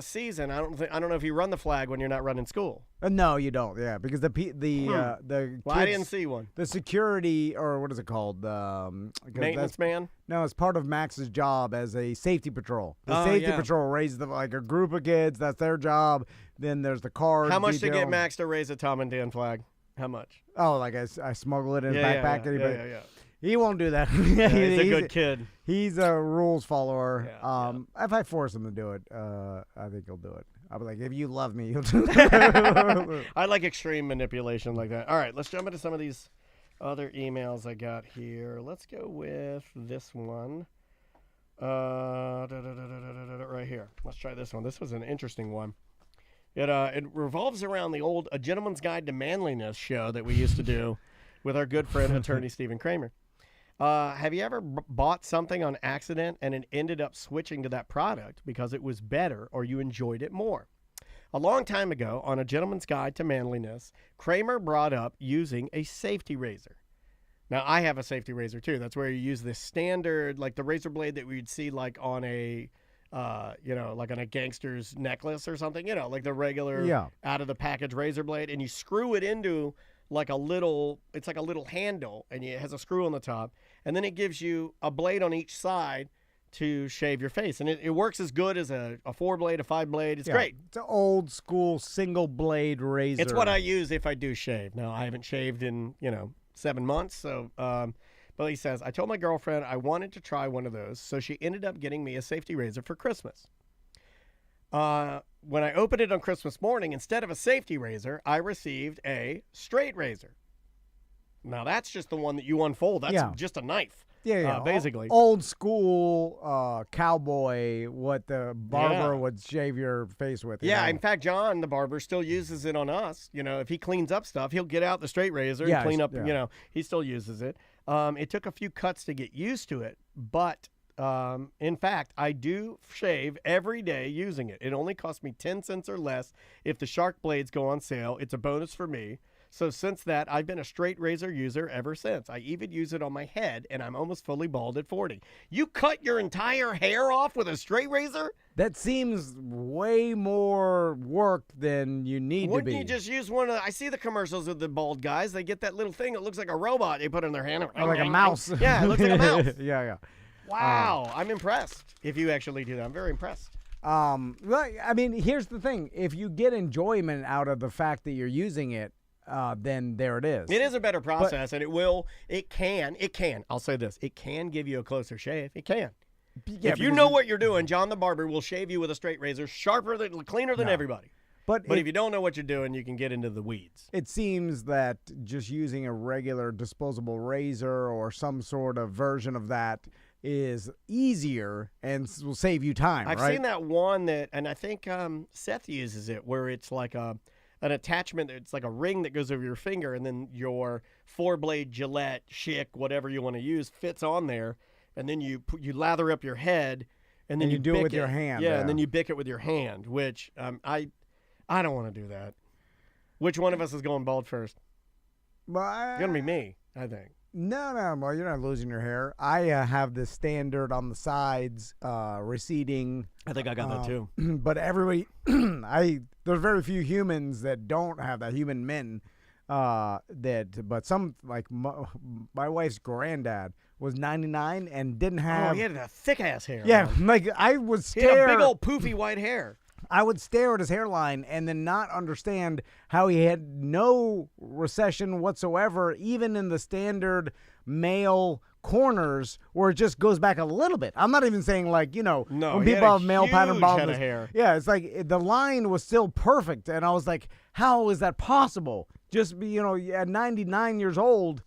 season. I don't know if you run the flag when you're not running school. No, you don't. Yeah, because the kids, I didn't see one. The security, or what is it called? Maintenance man. No, it's part of Max's job as a safety patrol. The safety patrol raises a group of kids. That's their job. Then there's the card. How much to get Max to raise a Tom and Dan flag? How much? Oh, like I smuggle it in his backpack. Yeah. He won't do that. He's a good kid. He's a rules follower. Yeah. If I force him to do it, I think he'll do it. I'll be like, if you love me, you'll do it. I like extreme manipulation like that. All right, let's jump into some of these other emails I got here. Let's go with this one. Right here. Let's try this one. This was an interesting one. It revolves around the old A Gentleman's Guide to Manliness show that we used to do with our good friend, attorney Stephen Kramer. Have you ever bought something on accident and it ended up switching to that product because it was better or you enjoyed it more? A long time ago, on A Gentleman's Guide to Manliness, Kramer brought up using a safety razor. Now, I have a safety razor, too. That's where you use this standard, like the razor blade that we'd see like on a, like on a gangster's necklace or something, like the regular out-of-the-package razor blade, and you screw it into like it's like a little handle, and it has a screw on the top, and then it gives you a blade on each side to shave your face. And it works as good as a 4-blade, a 5-blade. It's great. It's an old school single blade razor. It's what I use if I do shave. Now, I haven't shaved in, 7 months. So, but he says, I told my girlfriend I wanted to try one of those. So she ended up getting me a safety razor for Christmas. When I opened it on Christmas morning, instead of a safety razor, I received a straight razor. Now, that's just the one that you unfold. That's just a knife. Yeah. Basically. Old school cowboy, what the barber would shave your face with. Yeah, in fact, John, the barber, still uses it on us. If he cleans up stuff, he'll get out the straight razor and clean up, he still uses it. It took a few cuts to get used to it, but in fact, I do shave every day using it. It only costs me 10 cents or less if the shark blades go on sale. It's a bonus for me. So since that, I've been a straight razor user ever since. I even use it on my head, and I'm almost fully bald at 40. You cut your entire hair off with a straight razor? That seems way more work than you need to be. Wouldn't you just use one of I see the commercials of the bald guys. They get that little thing that looks like a robot they put in their hand. Like a mouse. Yeah, it looks like a mouse. Yeah. Wow, I'm impressed if you actually do that. I'm very impressed. Well, I mean, here's the thing. If you get enjoyment out of the fact that you're using it, then there it is. It is a better process, and it can, I'll say this, it can give you a closer shave. It can. Yeah, if you know what you're doing, John the barber will shave you with a straight razor, cleaner than everybody. But if you don't know what you're doing, you can get into the weeds. It seems that just using a regular disposable razor or some sort of version of that is easier and will save you time, I've seen that one and I think Seth uses it, where it's like an attachment. It's like a ring that goes over your finger, and then your 4-blade Gillette, Schick, whatever you want to use, fits on there, and then you lather up your head, and then you do it with bick your hand. Yeah, and then you bick it with your hand, which I don't want to do that. Which one of us is going bald first? It's gonna be me, I think. No, well, you're not losing your hair. I have the standard on the sides, receding. I think I got that too. But everybody, there's very few humans that don't have that. Human men, but some, like my wife's granddad was 99 and didn't have. Oh, he had a thick ass hair. Yeah, like I would stare. He had a big old poofy white hair. I would stare at his hairline and then not understand how he had no recession whatsoever, even in the standard male corners where it just goes back a little bit. I'm not even saying when people have male pattern baldness. Hair. Yeah, it's like the line was still perfect, and I was like, how is that possible? Just at 99 years old,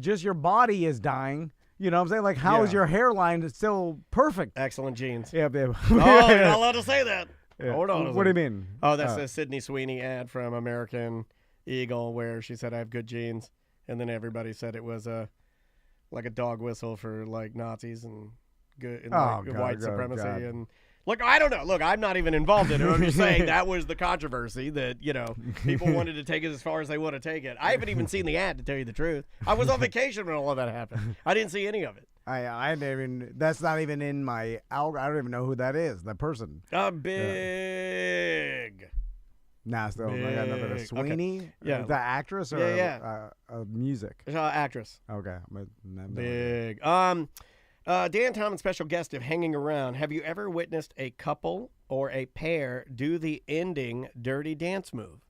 just your body is dying. You know what I'm saying? Like, how is your hairline still perfect? Excellent genes. Yeah, babe. Oh, you're not allowed to say that. Yeah. Hold on. What do you mean? Oh, that's a Sydney Sweeney ad from American Eagle where she said, I have good genes. And then everybody said it was like a dog whistle for like Nazis and white supremacy. God. And look, I don't know. Look, I'm not even involved in it. I'm just saying that was the controversy that, people wanted to take it as far as they want to take it. I haven't even seen the ad, to tell you the truth. I was on vacation when all of that happened. I didn't see any of it. I didn't even. That's not even in my algorithm. I don't even know who that is. That person. Big. Nah, still. I got nothing. Sweeney. Okay. Yeah. The actress or music. Actress. Okay. Big. Dan Thomas, special guest of Hanging Around. Have you ever witnessed a couple or a pair do the ending dirty dance move?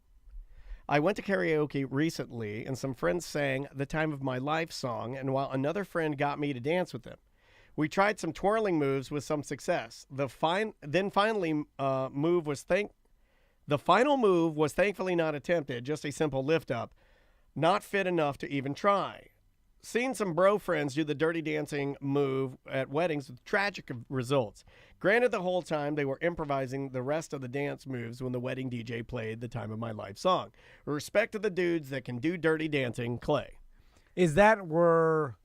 I went to karaoke recently, and some friends sang The Time of My Life song, and while another friend got me to dance with them. We tried some twirling moves with some success. The final move was thankfully not attempted, just a simple lift up, not fit enough to even try. seen some bro friends do the dirty dancing move at weddings with tragic results. Granted, the whole time they were improvising the rest of the dance moves when the wedding DJ played the Time of My Life song. Respect to the dudes that can do dirty dancing, Clay. Is that where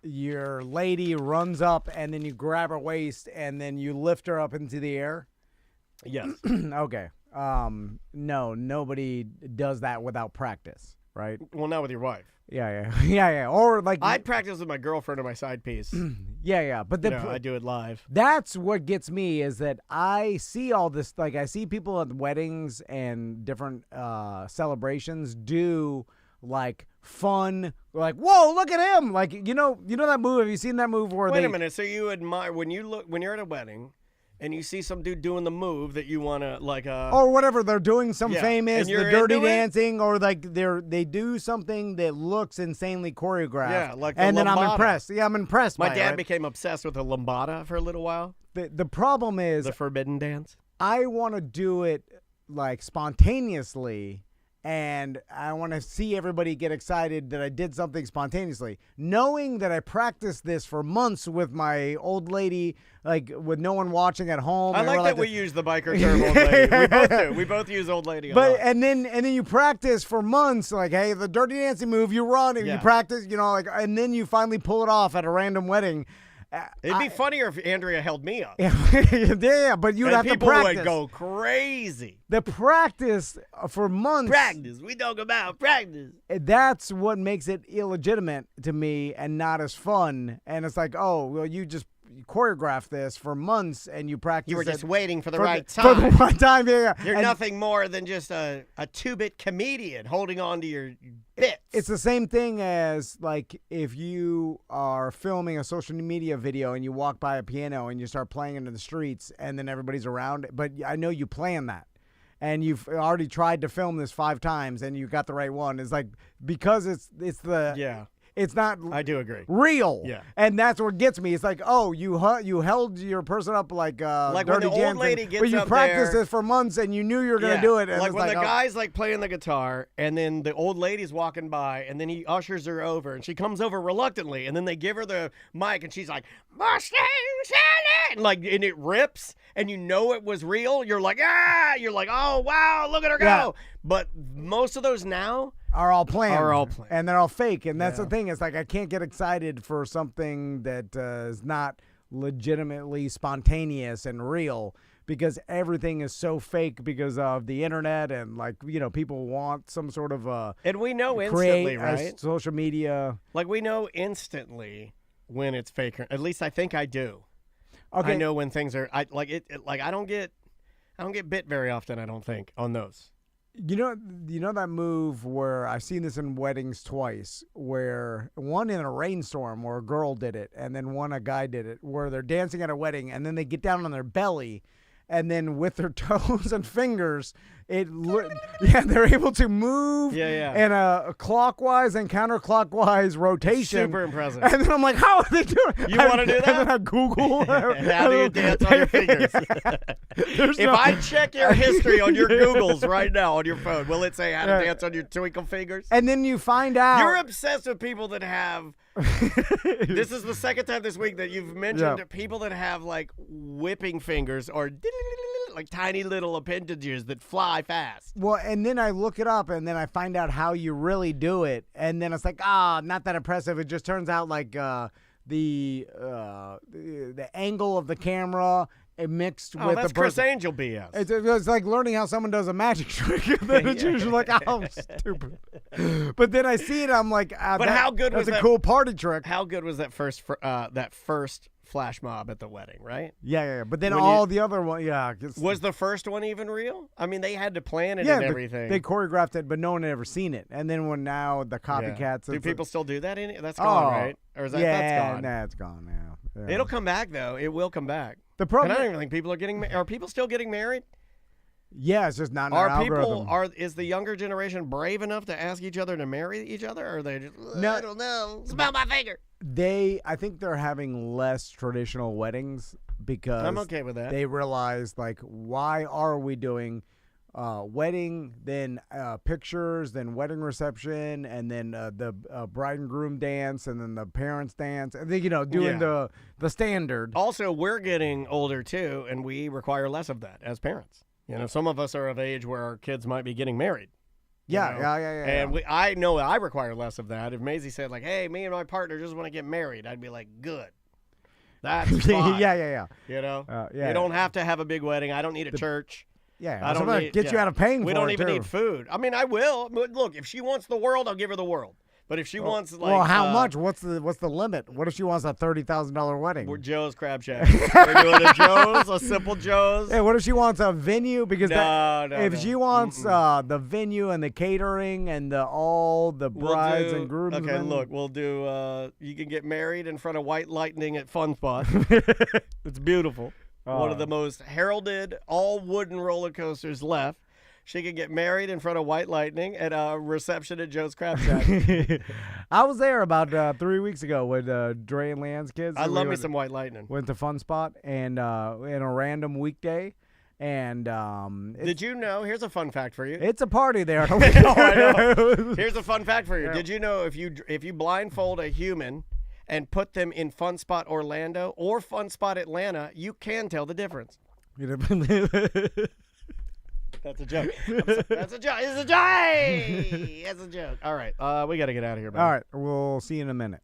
your lady runs up and then you grab her waist and then you lift her up into the air? Yes. Okay. No, nobody does that without practice, right? Well, not with your wife. Yeah. Or like I'd practice with my girlfriend on my side piece. yeah. But I do it live. That's what gets me is that I see all this. Like I see people at weddings and different celebrations do like fun. Like, whoa, look at him! Like you know that move. Have you seen that move where Wait a minute. So you admire when you're at a wedding. And you see some dude doing the move that you want to like or whatever they're doing, some famous, the dirty dancing, or like they do something that looks insanely choreographed. Yeah, like and then I'm impressed. Yeah, I'm impressed. My by dad it. became obsessed with the lambada for a little while. The problem is the forbidden dance. I want to do it like spontaneously. And I want to see everybody get excited that I did something spontaneously. Knowing that I practiced this for months with my old lady, like with no one watching at home. I like that we use the biker term old lady. We both do. We both use old lady a lot. And then you practice for months, like, hey, the dirty dancing move, you run and you practice, like, and then you finally pull it off at a random wedding. It'd be funnier if Andrea held me up. Yeah, but you'd have to practice. People would go crazy. The practice for months. Practice. We talk about practice. That's what makes it illegitimate to me and not as fun. And it's like, oh, well, you just choreographed this for months and you practiced. You were just waiting for the right time. For the right time, yeah. You're nothing more than just a two-bit comedian holding on to your bits. It's the same thing as like if you are filming a social media video and you walk by a piano and you start playing into the streets and then everybody's around. But I know you plan that. And you've already tried to film this 5 times and you got the right one. It's like because it's the It's not. I do agree. Real. Yeah. And that's what gets me. It's like, oh, you held your person up like when dirty the old lady gets but you up practiced there, this for months and you knew you were gonna do it. And like when the oh. guy's like playing the guitar and then the old lady's walking by and then he ushers her over and she comes over reluctantly and then they give her the mic and she's like, Mustang Sally, and it rips and you know it was real. You're like, you're like, oh wow, look at her go. But most of those now are all planned. And they're all fake. And that's the thing. It's like I can't get excited for something that is not legitimately spontaneous and real because everything is so fake because of the internet and like, people want some sort of and we know instantly, right? Social media. Like we know instantly when it's fake. At least I think I do. Okay. I know when things are I don't get bit very often, I don't think, on those. You know that move where I've seen this in weddings twice, where one in a rainstorm where a girl did it, and then a guy did it, where they're dancing at a wedding, and then they get down on their belly, and then with their toes and fingers, they're able to move in a clockwise and counterclockwise rotation. Super impressive. And then I'm like, how are they doing it? You want to do that? And then I Google. How do you dance on your fingers? If I check your history on your Googles right now on your phone, will it say how to dance on your twinkle fingers? And then you find out. You're obsessed with people that have. This is the second time this week that you've mentioned people that have like whipping fingers or like tiny little appendages that fly fast. Well, and then I look it up and then I find out how you really do it. And then it's like, not that impressive. It just turns out like the angle of the camera mixed with that's the Chris Angel BS. It's like learning how someone does a magic trick. And then it's usually like, stupid. But then I see it, I'm like, but how good was that? That's a cool party trick. How good was that first flash mob at the wedding, right? Yeah. But then all the other one, was the first one even real? I mean, they had to plan it and everything. They choreographed it, but no one had ever seen it. And then when now the copycats. Do people still do that? That's gone, right? Or is that's gone? Nah, it's gone now. Yeah. It'll come back though. It will come back. The problem. And I don't even think people are getting. Are people still getting married? Yeah, it's just not in our algorithm. Is the younger generation brave enough to ask each other to marry each other, or are they just? No, I don't know. Smell my finger. I think they're having less traditional weddings because I'm okay with that. They realize like, why are we doing wedding, then pictures, then wedding reception, and then the bride and groom dance, and then the parents dance. And then, doing the standard. Also, we're getting older too, and we require less of that as parents. Some of us are of age where our kids might be getting married. Yeah. And I know I require less of that. If Maezy said, like, hey, me and my partner just want to get married, I'd be like, good. That's fine. Yeah. You don't have to have a big wedding. I don't need a church. Yeah, I don't need, get you out of paying for it, We don't even need food. I mean, I will. Look, if she wants the world, I'll give her the world. But if she wants, like... Well, how much? What's the limit? What if she wants a $30,000 wedding? We're Joe's Crab Shack. We're doing a Joe's, a simple Joe's. Hey, what if she wants a venue? Because if she wants the venue and the catering and all the brides and grooms... Okay, look, we'll do... you can get married in front of White Lightning at Fun Spot. It's beautiful. One of the most heralded all-wooden roller coasters left. She could get married in front of White Lightning at a reception at Joe's Crab Shack. I was there about 3 weeks ago with Dre and Leanne's kids. I love me some White Lightning. Went to Fun Spot and in a random weekday. And did you know? Here's a fun fact for you. It's a party there. I know. Here's a fun fact for you. Yeah. Did you know if you blindfold a human and put them in Fun Spot Orlando or Fun Spot Atlanta, you can tell the difference. That's a joke. That's a joke. It's a joke. That's a joke. All right. We got to get out of here, man. All right. We'll see you in a minute.